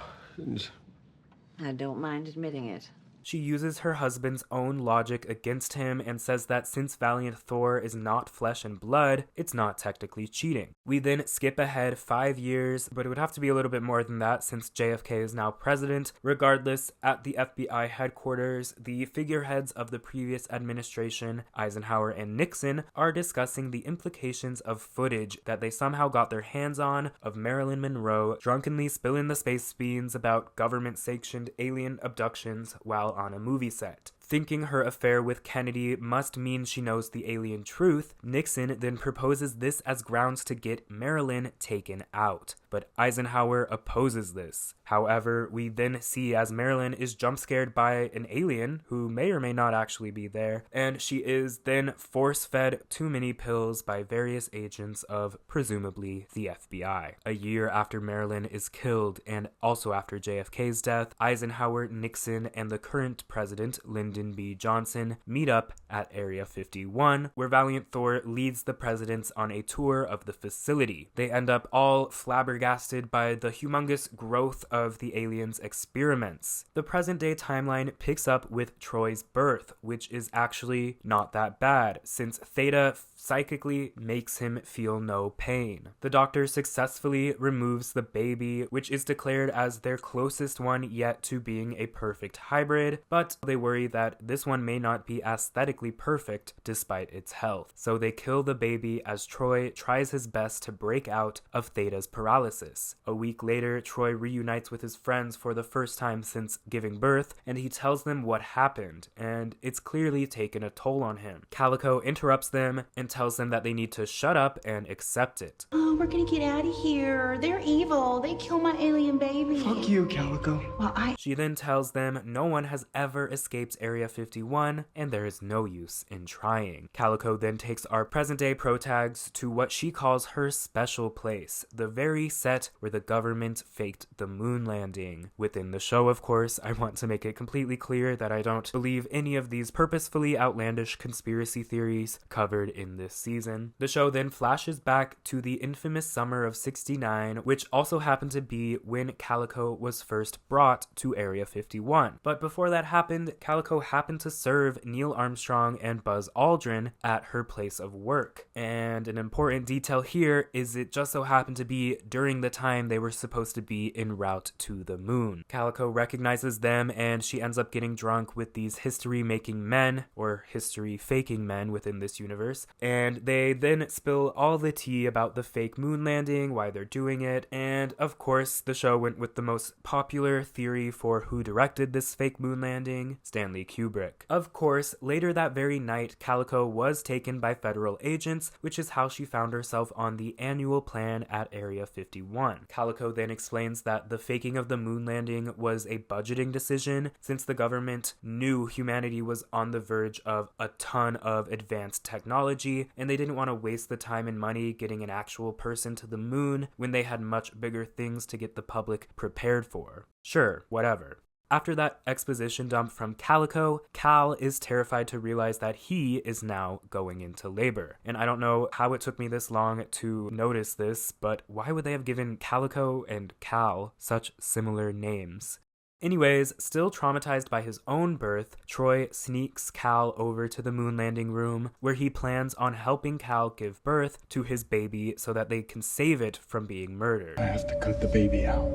I don't mind admitting it. She uses her husband's own logic against him and says that since Valiant Thor is not flesh and blood, it's not technically cheating. We then skip ahead 5 years, but it would have to be a little bit more than that since JFK is now president. Regardless, at the FBI headquarters, the figureheads of the previous administration, Eisenhower and Nixon, are discussing the implications of footage that they somehow got their hands on of Marilyn Monroe drunkenly spilling the space beans about government-sanctioned alien abductions while on a movie set. Thinking her affair with Kennedy must mean she knows the alien truth, Nixon then proposes this as grounds to get Marilyn taken out. But Eisenhower opposes this. However, we then see as Marilyn is jump scared by an alien who may or may not actually be there, and she is then force-fed too many pills by various agents of presumably the FBI. A year after Marilyn is killed, and also after JFK's death, Eisenhower, Nixon, and the current president, Lyndon B. Johnson, meet up at Area 51, where Valiant Thor leads the presidents on a tour of the facility. They end up all flabbergasted by the humongous growth of the aliens' experiments. The present-day timeline picks up with Troy's birth, which is actually not that bad, since Theta psychically makes him feel no pain. The doctor successfully removes the baby, which is declared as their closest one yet to being a perfect hybrid, but they worry that that this one may not be aesthetically perfect despite its health. So they kill the baby as Troy tries his best to break out of Theta's paralysis. A week later, Troy reunites with his friends for the first time since giving birth, and he tells them what happened, and it's clearly taken a toll on him. Calico interrupts them and tells them that they need to shut up and accept it. Oh, we're gonna get out of here. They're evil. They kill my alien baby. Fuck you, Calico. Well, She then tells them no one has ever escaped Area 51, and there is no use in trying. Calico then takes our present-day protags to what she calls her special place, the very set where the government faked the moon landing. Within the show, of course, I want to make it completely clear that I don't believe any of these purposefully outlandish conspiracy theories covered in this season. The show then flashes back to the infamous summer of '69, which also happened to be when Calico was first brought to Area 51. But before that happened, Calico happened to serve Neil Armstrong and Buzz Aldrin at her place of work. And an important detail here is it just so happened to be during the time they were supposed to be en route to the moon. Calico recognizes them and she ends up getting drunk with these history-making men, or history-faking men within this universe, and they then spill all the tea about the fake moon landing, why they're doing it, and of course the show went with the most popular theory for who directed this fake moon landing, Stanley Kubrick. Of course, later that very night, Calico was taken by federal agents, which is how she found herself on the annual plan at Area 51. Calico then explains that the faking of the moon landing was a budgeting decision, since the government knew humanity was on the verge of a ton of advanced technology, and they didn't want to waste the time and money getting an actual person to the moon when they had much bigger things to get the public prepared for. Sure, whatever. After that exposition dump from Calico, Cal is terrified to realize that he is now going into labor. And I don't know how it took me this long to notice this, but why would they have given Calico and Cal such similar names? Anyways, still traumatized by his own birth, Troy sneaks Cal over to the moon landing room, where he plans on helping Cal give birth to his baby so that they can save it from being murdered. I have to cut the baby out.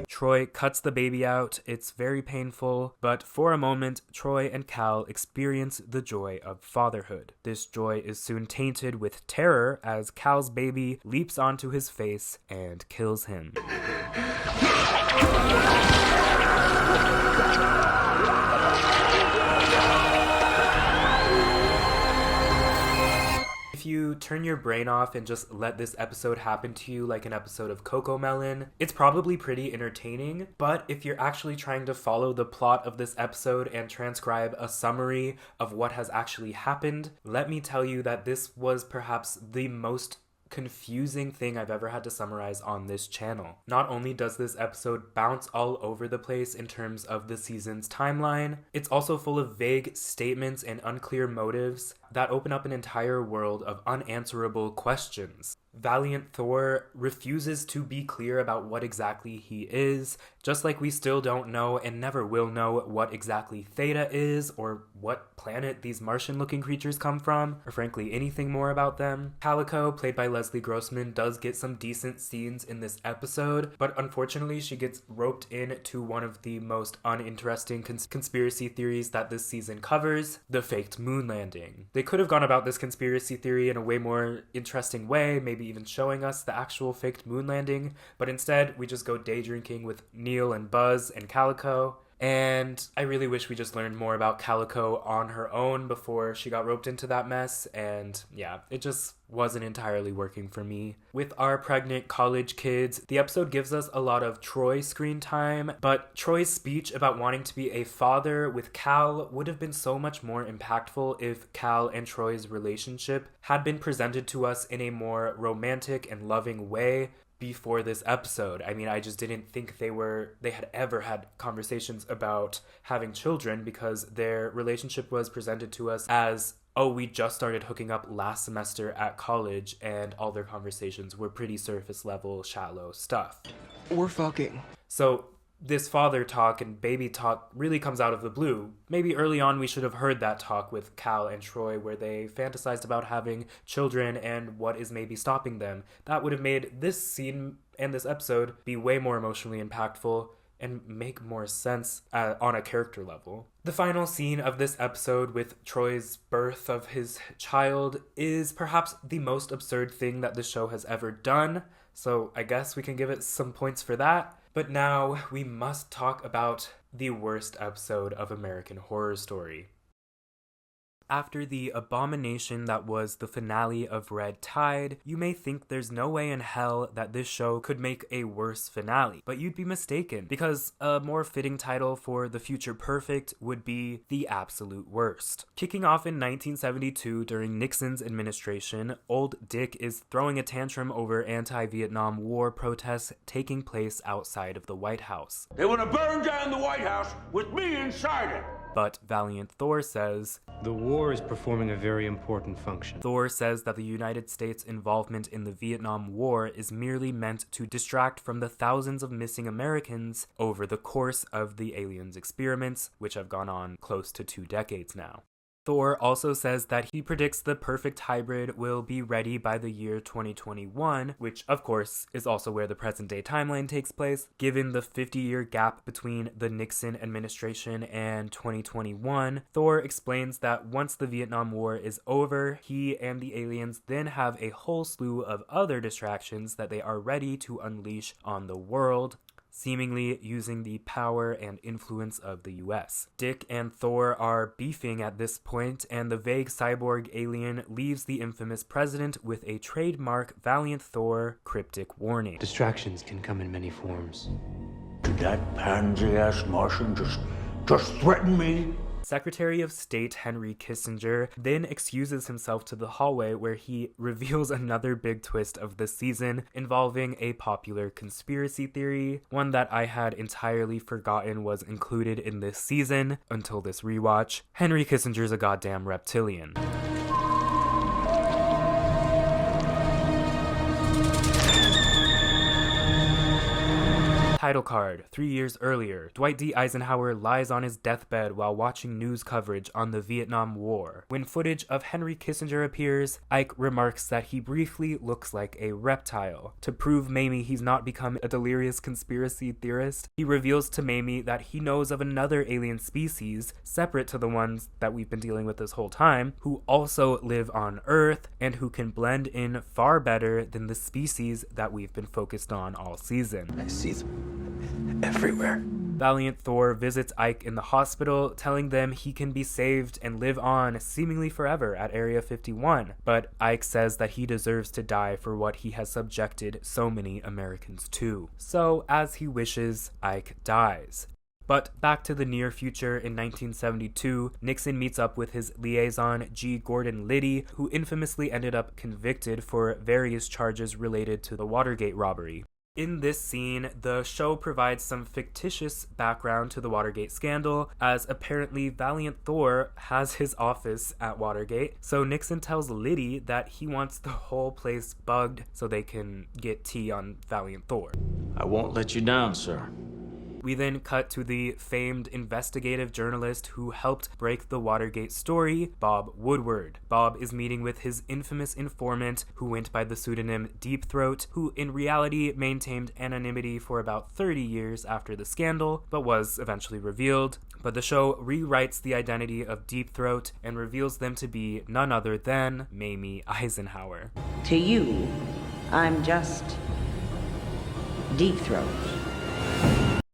Troy cuts the baby out. It's very painful, but for a moment, Troy and Cal experience the joy of fatherhood. This joy is soon tainted with terror as Cal's baby leaps onto his face and kills him. If you turn your brain off and just let this episode happen to you like an episode of CoComelon, it's probably pretty entertaining, but if you're actually trying to follow the plot of this episode and transcribe a summary of what has actually happened, let me tell you that this was perhaps the most confusing thing I've ever had to summarize on this channel. Not only does this episode bounce all over the place in terms of the season's timeline, it's also full of vague statements and unclear motives that open up an entire world of unanswerable questions. Valiant Thor refuses to be clear about what exactly he is, just like we still don't know and never will know what exactly Theta is, or what planet these Martian-looking creatures come from, or frankly anything more about them. Calico, played by Leslie Grossman, does get some decent scenes in this episode, but unfortunately she gets roped into one of the most uninteresting conspiracy theories that this season covers, the faked moon landing. They could have gone about this conspiracy theory in a way more interesting way, maybe even showing us the actual faked moon landing, but instead we just go day drinking with Neil and Buzz and Calico. And I really wish we just learned more about Calico on her own before she got roped into that mess, and yeah, it just wasn't entirely working for me. With our pregnant college kids, the episode gives us a lot of Troy screen time, but Troy's speech about wanting to be a father with Cal would have been so much more impactful if Cal and Troy's relationship had been presented to us in a more romantic and loving way before this episode. I mean, I just didn't think they had ever had conversations about having children, because their relationship was presented to us as, oh, we just started hooking up last semester at college, and all their conversations were pretty surface level, shallow stuff. We're fucking. So this father talk and baby talk really comes out of the blue. Maybe early on we should have heard that talk with Cal and Troy where they fantasized about having children and what is maybe stopping them. That would have made this scene and this episode be way more emotionally impactful. and make more sense on a character level. The final scene of this episode with Troy's birth of his child is perhaps the most absurd thing that the show has ever done, so I guess we can give it some points for that. But now we must talk about the worst episode of American Horror Story. After the abomination that was the finale of Red Tide, you may think there's no way in hell that this show could make a worse finale, but you'd be mistaken, because a more fitting title for The Future Perfect would be The Absolute Worst. Kicking off in 1972 during Nixon's administration, Old Dick is throwing a tantrum over anti-Vietnam War protests taking place outside of the White House. They want to burn down the White House with me inside it. But Valiant Thor says, "The war is performing a very important function." Thor says that the United States' involvement in the Vietnam War is merely meant to distract from the thousands of missing Americans over the course of the aliens' experiments, which have gone on close to 2 decades now. Thor also says that he predicts the perfect hybrid will be ready by the year 2021, which of course is also where the present-day timeline takes place. Given the 50-year gap between the Nixon administration and 2021, Thor explains that once the Vietnam War is over, he and the aliens then have a whole slew of other distractions that they are ready to unleash on the world, seemingly using the power and influence of the US. Dick and Thor are beefing at this point, and the vague cyborg alien leaves the infamous president with a trademark Valiant Thor cryptic warning. Distractions can come in many forms. Did that pansy-ass Martian just threaten me? Secretary of State Henry Kissinger then excuses himself to the hallway, where he reveals another big twist of the season involving a popular conspiracy theory, one that I had entirely forgotten was included in this season until this rewatch. Henry Kissinger's a goddamn reptilian. Title card. 3 years earlier, Dwight D. Eisenhower lies on his deathbed while watching news coverage on the Vietnam War. When footage of Henry Kissinger appears, Ike remarks that he briefly looks like a reptile. To prove Mamie he's not become a delirious conspiracy theorist, he reveals to Mamie that he knows of another alien species, separate to the ones that we've been dealing with this whole time, who also live on Earth and who can blend in far better than the species that we've been focused on all season. I see them everywhere. Valiant Thor visits Ike in the hospital, telling them he can be saved and live on seemingly forever at Area 51, but Ike says that he deserves to die for what he has subjected so many Americans to. So, as he wishes, Ike dies. But back to the near future in 1972, Nixon meets up with his liaison G. Gordon Liddy, who infamously ended up convicted for various charges related to the Watergate robbery. In this scene, the show provides some fictitious background to the Watergate scandal, as apparently Valiant Thor has his office at Watergate, so Nixon tells Liddy that he wants the whole place bugged so they can get tea on Valiant Thor. I won't let you down, sir. We then cut to the famed investigative journalist who helped break the Watergate story, Bob Woodward. Bob is meeting with his infamous informant, who went by the pseudonym Deep Throat, who in reality maintained anonymity for about 30 years after the scandal, but was eventually revealed. But the show rewrites the identity of Deep Throat and reveals them to be none other than Mamie Eisenhower. To you, I'm just Deep Throat.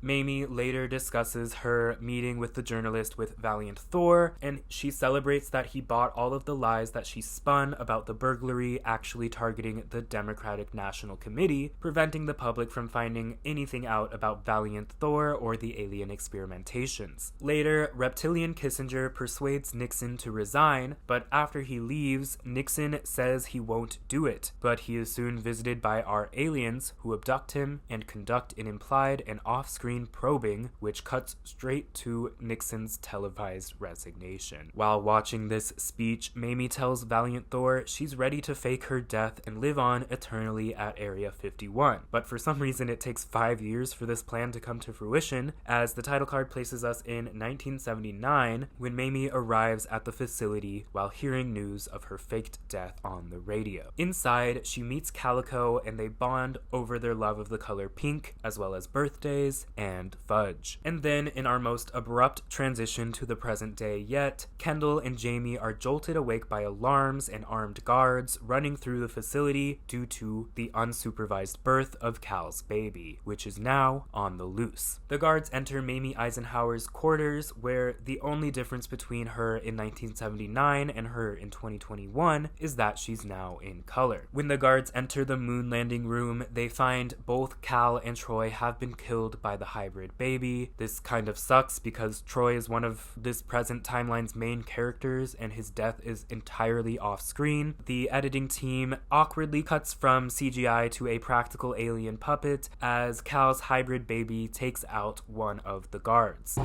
Mamie later discusses her meeting with the journalist with Valiant Thor, and she celebrates that he bought all of the lies that she spun about the burglary actually targeting the Democratic National Committee, preventing the public from finding anything out about Valiant Thor or the alien experimentations. Later, Reptilian Kissinger persuades Nixon to resign, but after he leaves, Nixon says he won't do it, but he is soon visited by our aliens, who abduct him and conduct an implied and off-screen probing, which cuts straight to Nixon's televised resignation. While watching this speech, Mamie tells Valiant Thor she's ready to fake her death and live on eternally at Area 51. But for some reason it takes 5 years for this plan to come to fruition, as the title card places us in 1979 when Mamie arrives at the facility while hearing news of her faked death on the radio. Inside, she meets Calico and they bond over their love of the color pink, as well as birthdays and fudge. And then, in our most abrupt transition to the present day yet, Kendall and Jamie are jolted awake by alarms and armed guards running through the facility due to the unsupervised birth of Cal's baby, which is now on the loose. The guards enter Mamie Eisenhower's quarters, where the only difference between her in 1979 and her in 2021 is that she's now in color. When the guards enter the moon landing room, they find both Cal and Troy have been killed by the hybrid baby. This kind of sucks because Troy is one of this present timeline's main characters and his death is entirely off screen. The editing team awkwardly cuts from CGI to a practical alien puppet as Cal's hybrid baby takes out one of the guards.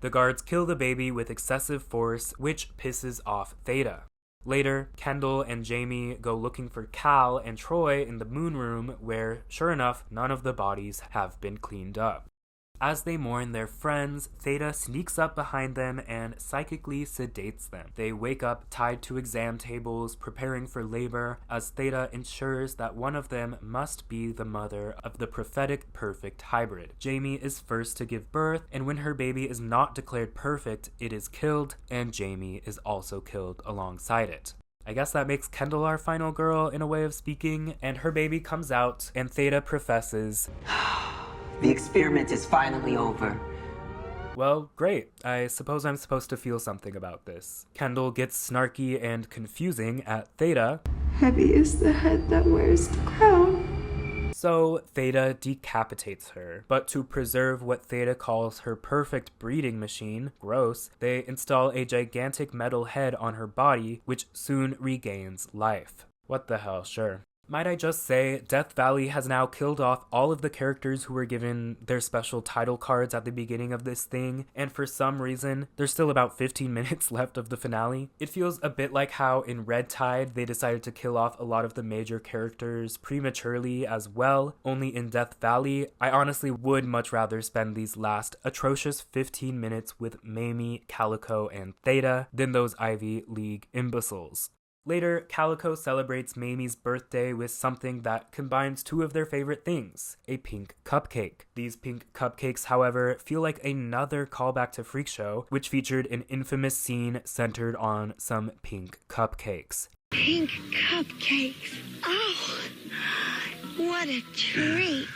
The guards kill the baby with excessive force, which pisses off Theta. Later, Kendall and Jamie go looking for Cal and Troy in the moon room where, sure enough, none of the bodies have been cleaned up. As they mourn their friends, Theta sneaks up behind them and psychically sedates them. They wake up tied to exam tables, preparing for labor, as Theta ensures that one of them must be the mother of the prophetic perfect hybrid. Jamie is first to give birth, and when her baby is not declared perfect, it is killed, and Jamie is also killed alongside it. I guess that makes Kendall our final girl in a way of speaking, and her baby comes out, and Theta professes, "The experiment is finally over." Well, great. I suppose I'm supposed to feel something about this. Kendall gets snarky and confusing at Theta. "Heavy is the head that wears the crown." So Theta decapitates her, but to preserve what Theta calls her perfect breeding machine, gross, they install a gigantic metal head on her body, which soon regains life. What the hell, sure. Might I just say, Death Valley has now killed off all of the characters who were given their special title cards at the beginning of this thing, and for some reason, there's still about 15 minutes left of the finale. It feels a bit like how in Red Tide, they decided to kill off a lot of the major characters prematurely as well, only in Death Valley, I honestly would much rather spend these last atrocious 15 minutes with Mamie, Calico, and Theta than those Ivy League imbeciles. Later, Calico celebrates Mamie's birthday with something that combines two of their favorite things, a pink cupcake. These pink cupcakes, however, feel like another callback to Freak Show, which featured an infamous scene centered on some pink cupcakes. Pink cupcakes. Oh, what a treat.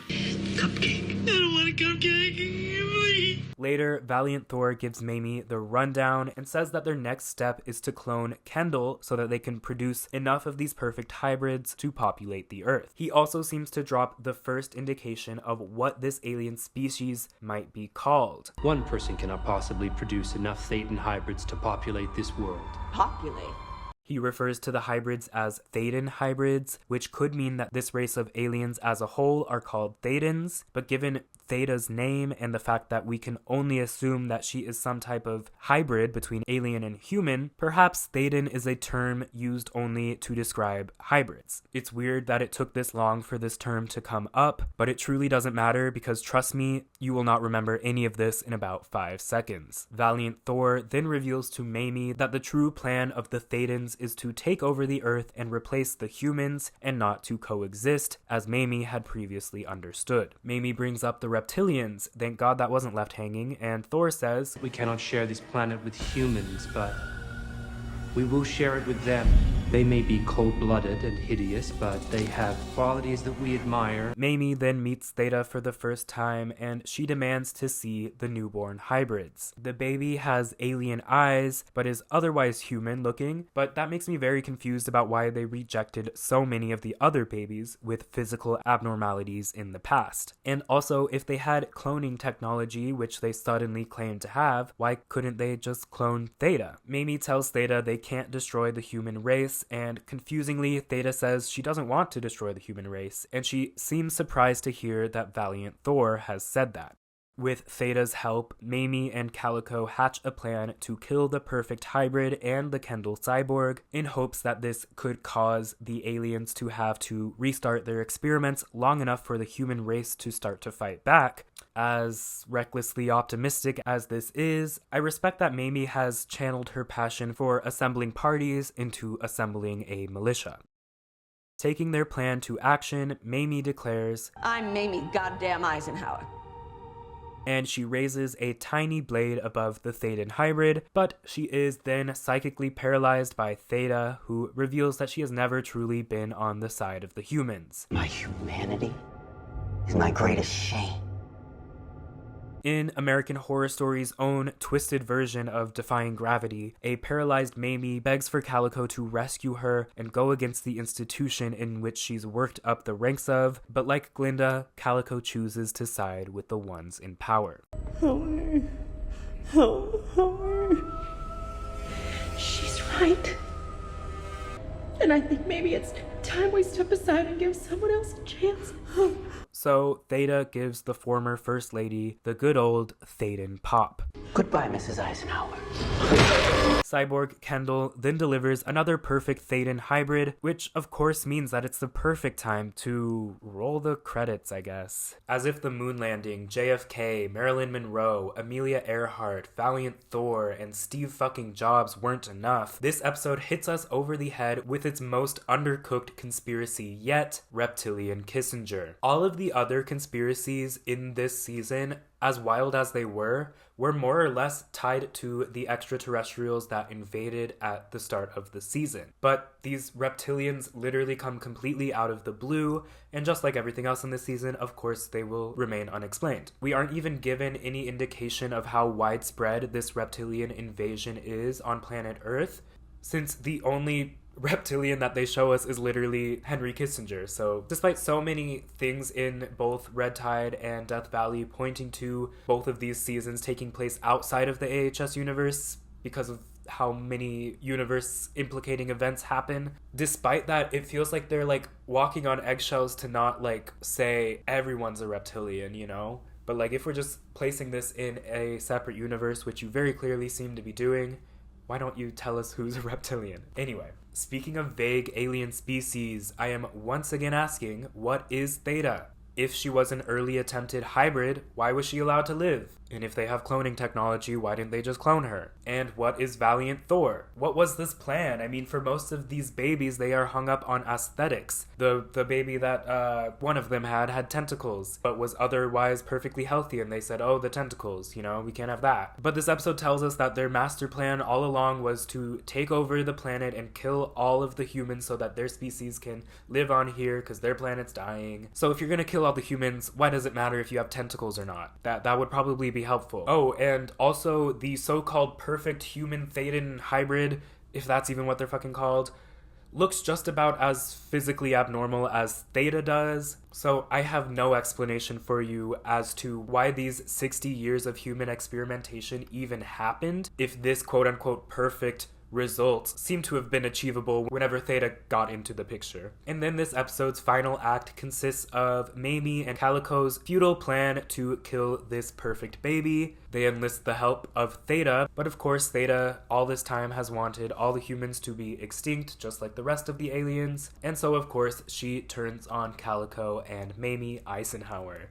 Cupcake. I don't want a cupcake. Please. Later, Valiant Thor gives Mamie the rundown and says that their next step is to clone Kendall so that they can produce enough of these perfect hybrids to populate the Earth. He also seems to drop the first indication of what this alien species might be called. One person cannot possibly produce enough Thetan hybrids to populate this world. Populate? He refers to the hybrids as Thetan hybrids, which could mean that this race of aliens as a whole are called Thetans, but given Theta's name and the fact that we can only assume that she is some type of hybrid between alien and human, perhaps Thetan is a term used only to describe hybrids. It's weird that it took this long for this term to come up, but it truly doesn't matter because trust me, you will not remember any of this in about 5 seconds. Valiant Thor then reveals to Mamie that the true plan of the Thetans is to take over the Earth and replace the humans and not to coexist, as Mamie had previously understood. Mamie brings up the reptilians, thank God that wasn't left hanging, and Thor says, "We cannot share this planet with humans, but we will share it with them. They may be cold-blooded and hideous, but they have qualities that we admire." Mamie then meets Theta for the first time, and she demands to see the newborn hybrids. The baby has alien eyes, but is otherwise human-looking, but that makes me very confused about why they rejected so many of the other babies with physical abnormalities in the past. And also, if they had cloning technology, which they suddenly claim to have, why couldn't they just clone Theta? Mamie tells Theta they can't destroy the human race, and confusingly, Theta says she doesn't want to destroy the human race, and she seems surprised to hear that Valiant Thor has said that. With Theta's help, Mamie and Calico hatch a plan to kill the perfect hybrid and the Kendall cyborg in hopes that this could cause the aliens to have to restart their experiments long enough for the human race to start to fight back. As recklessly optimistic as this is, I respect that Mamie has channeled her passion for assembling parties into assembling a militia. Taking their plan to action, Mamie declares, I'm Mamie goddamn Eisenhower. and she raises a tiny blade above the Thetan hybrid, but she is then psychically paralyzed by Theta, who reveals that she has never truly been on the side of the humans. My humanity is my greatest shame. In American Horror Story's own twisted version of Defying Gravity, a paralyzed Mamie begs for Calico to rescue her and go against the institution in which she's worked up the ranks of, but like Glinda, Calico chooses to side with the ones in power. Help me. Help me. She's right. And I think maybe it's time we step aside and give someone else a chance. So Theta gives the former First Lady the good old Thetan pop. Goodbye, Mrs. Eisenhower. Cyborg Kendall then delivers another perfect Thetan hybrid, which of course means that it's the perfect time to roll the credits, I guess. As if the moon landing, JFK, Marilyn Monroe, Amelia Earhart, Valiant Thor, and Steve fucking Jobs weren't enough, this episode hits us over the head with its most undercooked conspiracy yet, Reptilian Kissinger. All of the other conspiracies in this season, as wild as they were more or less tied to the extraterrestrials that invaded at the start of the season. But these reptilians literally come completely out of the blue, and just like everything else in this season, of course, they will remain unexplained. We aren't even given any indication of how widespread this reptilian invasion is on planet Earth, since the only reptilian that they show us is literally Henry Kissinger. So despite so many things in both Red Tide and Death Valley pointing to both of these seasons taking place outside of the AHS universe because of how many universe implicating events happen, despite that, it feels like they're like walking on eggshells to not like say everyone's a reptilian, you know? But like if we're just placing this in a separate universe, which you very clearly seem to be doing, why don't you tell us who's a reptilian? Anyway, speaking of vague alien species, I am once again asking, what is Theta? If she was an early attempted hybrid, why was she allowed to live? And if they have cloning technology, why didn't they just clone her? And what is Valiant Thor? What was this plan? I mean, for most of these babies, they are hung up on aesthetics. The baby that one of them had tentacles, but was otherwise perfectly healthy, and they said, oh, the tentacles, you know, we can't have that. But this episode tells us that their master plan all along was to take over the planet and kill all of the humans so that their species can live on here because their planet's dying. So if you're gonna kill all the humans, why does it matter if you have tentacles or not? That would probably be helpful. Oh, and also the so-called perfect human Thetan hybrid, if that's even what they're fucking called, looks just about as physically abnormal as Theta does. So I have no explanation for you as to why these 60 years of human experimentation even happened if this quote-unquote perfect results seem to have been achievable whenever Theta got into the picture. And then this episode's final act consists of Mamie and Calico's futile plan to kill this perfect baby. They enlist the help of Theta, but of course Theta all this time has wanted all the humans to be extinct just like the rest of the aliens, and so of course she turns on Calico and Mamie Eisenhower.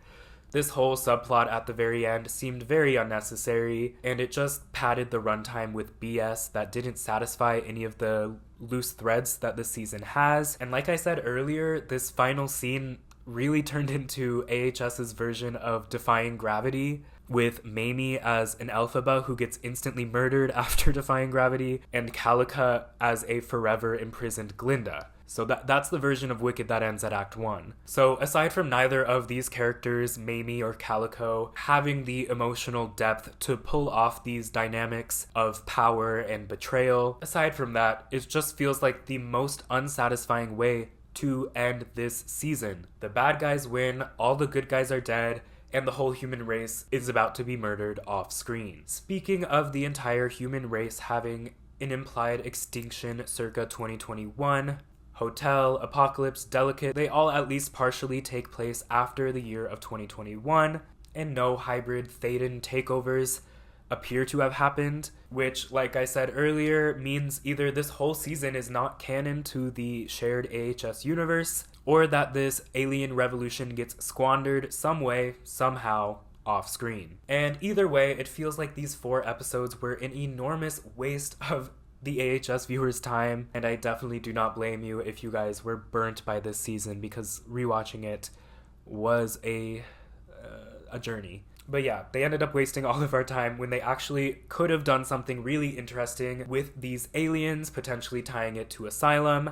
This whole subplot at the very end seemed very unnecessary, and it just padded the runtime with BS that didn't satisfy any of the loose threads that this season has. And like I said earlier, this final scene really turned into AHS's version of Defying Gravity, with Mamie as an Elphaba who gets instantly murdered after defying gravity, and Calico as a forever imprisoned Glinda. So that's the version of Wicked that ends at Act 1. So aside from neither of these characters, Mamie or Calico, having the emotional depth to pull off these dynamics of power and betrayal, aside from that, it just feels like the most unsatisfying way to end this season. The bad guys win, all the good guys are dead, and the whole human race is about to be murdered off screen. Speaking of the entire human race having an implied extinction circa 2021, Hotel, Apocalypse, Delicate, they all at least partially take place after the year of 2021, and no hybrid Thetan takeovers appear to have happened, which, like I said earlier, means either this whole season is not canon to the shared AHS universe, or that this alien revolution gets squandered some way, somehow, off screen. And either way, it feels like these 4 episodes were an enormous waste of the AHS viewers' time, and I definitely do not blame you if you guys were burnt by this season, because rewatching it was a journey. But yeah, they ended up wasting all of our time when they actually could have done something really interesting with these aliens, potentially tying it to Asylum,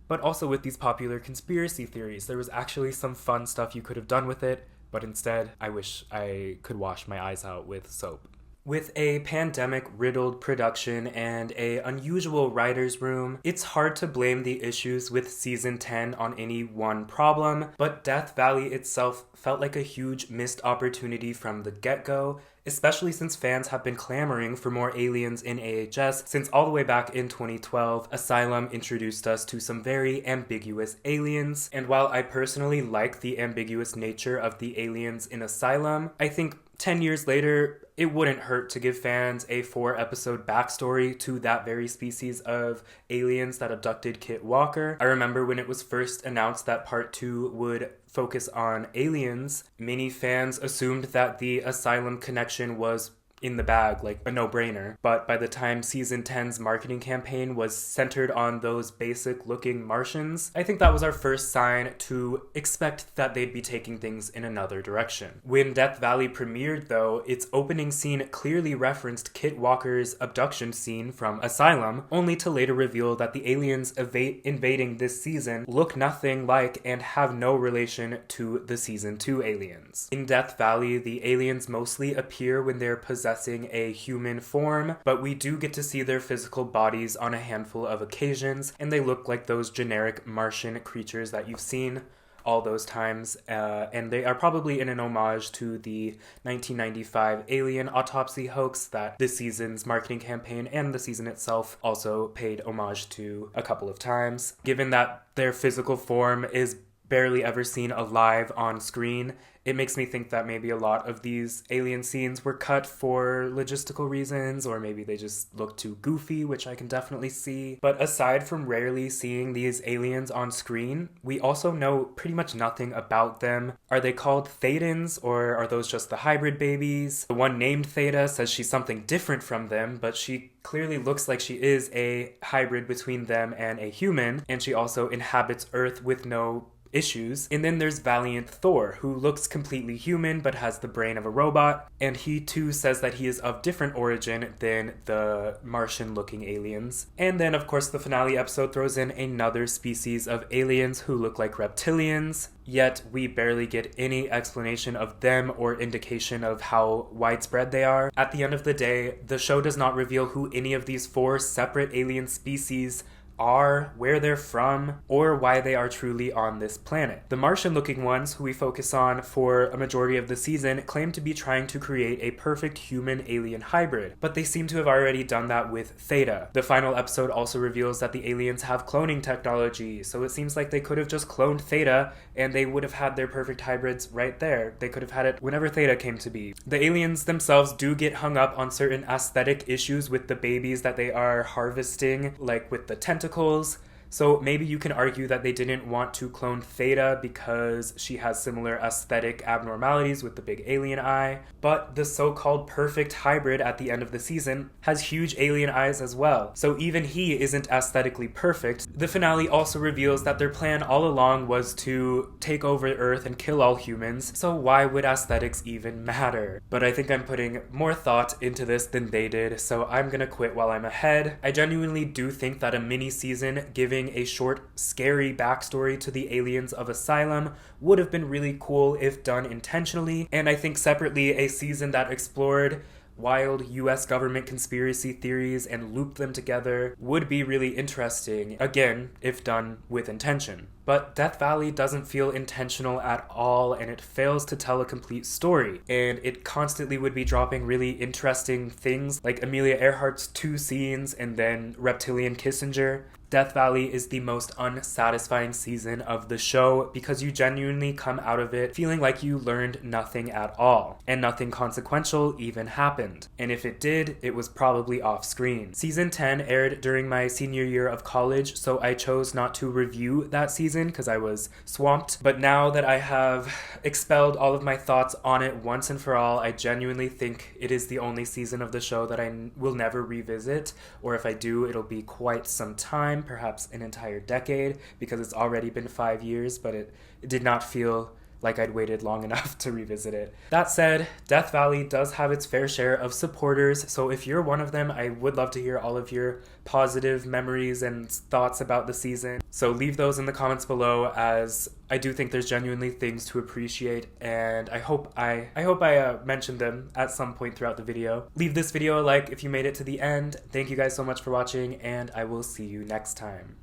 but also with these popular conspiracy theories. There was actually some fun stuff you could have done with it, but instead, I wish I could wash my eyes out with soap. With a pandemic-riddled production and an unusual writer's room, it's hard to blame the issues with Season 10 on any one problem, but Death Valley itself felt like a huge missed opportunity from the get-go, especially since fans have been clamoring for more aliens in AHS since all the way back in 2012, Asylum introduced us to some very ambiguous aliens. And while I personally like the ambiguous nature of the aliens in Asylum, I think 10 years later, it wouldn't hurt to give fans a 4-episode backstory to that very species of aliens that abducted Kit Walker. I remember when it was first announced that Part 2 would focus on aliens, many fans assumed that the Asylum connection was in the bag, like a no-brainer. But by the time Season 10's marketing campaign was centered on those basic-looking Martians, I think that was our first sign to expect that they'd be taking things in another direction. When Death Valley premiered, though, its opening scene clearly referenced Kit Walker's abduction scene from Asylum, only to later reveal that the aliens invading this season look nothing like and have no relation to the Season 2 aliens. In Death Valley, the aliens mostly appear when they're possessing a human form, but we do get to see their physical bodies on a handful of occasions, and they look like those generic Martian creatures that you've seen all those times, and they are probably in an homage to the 1995 alien autopsy hoax that this season's marketing campaign and the season itself also paid homage to a couple of times. Given that their physical form is barely ever seen alive on screen, it makes me think that maybe a lot of these alien scenes were cut for logistical reasons, or maybe they just look too goofy, which I can definitely see. But aside from rarely seeing these aliens on screen, we also know pretty much nothing about them. Are they called Thetans, or are those just the hybrid babies? The one named Theta says she's something different from them, but she clearly looks like she is a hybrid between them and a human, and she also inhabits Earth with no issues. And then there's Valiant Thor, who looks completely human but has the brain of a robot, and he too says that he is of different origin than the Martian-looking aliens. And then, of course, the finale episode throws in another species of aliens who look like reptilians, yet we barely get any explanation of them or indication of how widespread they are. At the end of the day, the show does not reveal who any of these 4 separate alien species are, where they're from, or why they are truly on this planet. The Martian-looking ones, who we focus on for a majority of the season, claim to be trying to create a perfect human-alien hybrid, but they seem to have already done that with Theta. The final episode also reveals that the aliens have cloning technology, so it seems like they could have just cloned Theta and they would have had their perfect hybrids right there. They could have had it whenever Theta came to be. The aliens themselves do get hung up on certain aesthetic issues with the babies that they are harvesting, like with the tentacles. So maybe you can argue that they didn't want to clone Theta because she has similar aesthetic abnormalities with the big alien eye, but the so-called perfect hybrid at the end of the season has huge alien eyes as well, so even he isn't aesthetically perfect. The finale also reveals that their plan all along was to take over Earth and kill all humans, so why would aesthetics even matter? But I think I'm putting more thought into this than they did, so I'm gonna quit while I'm ahead. I genuinely do think that a mini-season giving a short, scary backstory to the aliens of Asylum would have been really cool if done intentionally, and I think separately a season that explored wild US government conspiracy theories and looped them together would be really interesting, again, if done with intention. But Death Valley doesn't feel intentional at all, and it fails to tell a complete story. And it constantly would be dropping really interesting things like Amelia Earhart's 2 scenes and then Reptilian Kissinger. Death Valley is the most unsatisfying season of the show because you genuinely come out of it feeling like you learned nothing at all, and nothing consequential even happened. And if it did, it was probably off screen. Season 10 aired during my senior year of college, so I chose not to review that season because I was swamped. But now that I have expelled all of my thoughts on it once and for all, I genuinely think it is the only season of the show that I will never revisit, or if I do, it'll be quite some time, perhaps an entire decade, because it's already been 5 years, but it did not feel like I'd waited long enough to revisit it. That said, Death Valley does have its fair share of supporters, so if you're one of them, I would love to hear all of your positive memories and thoughts about the season. So leave those in the comments below, as I do think there's genuinely things to appreciate, and I hope I mentioned them at some point throughout the video. Leave this video a like if you made it to the end. Thank you guys so much for watching, and I will see you next time.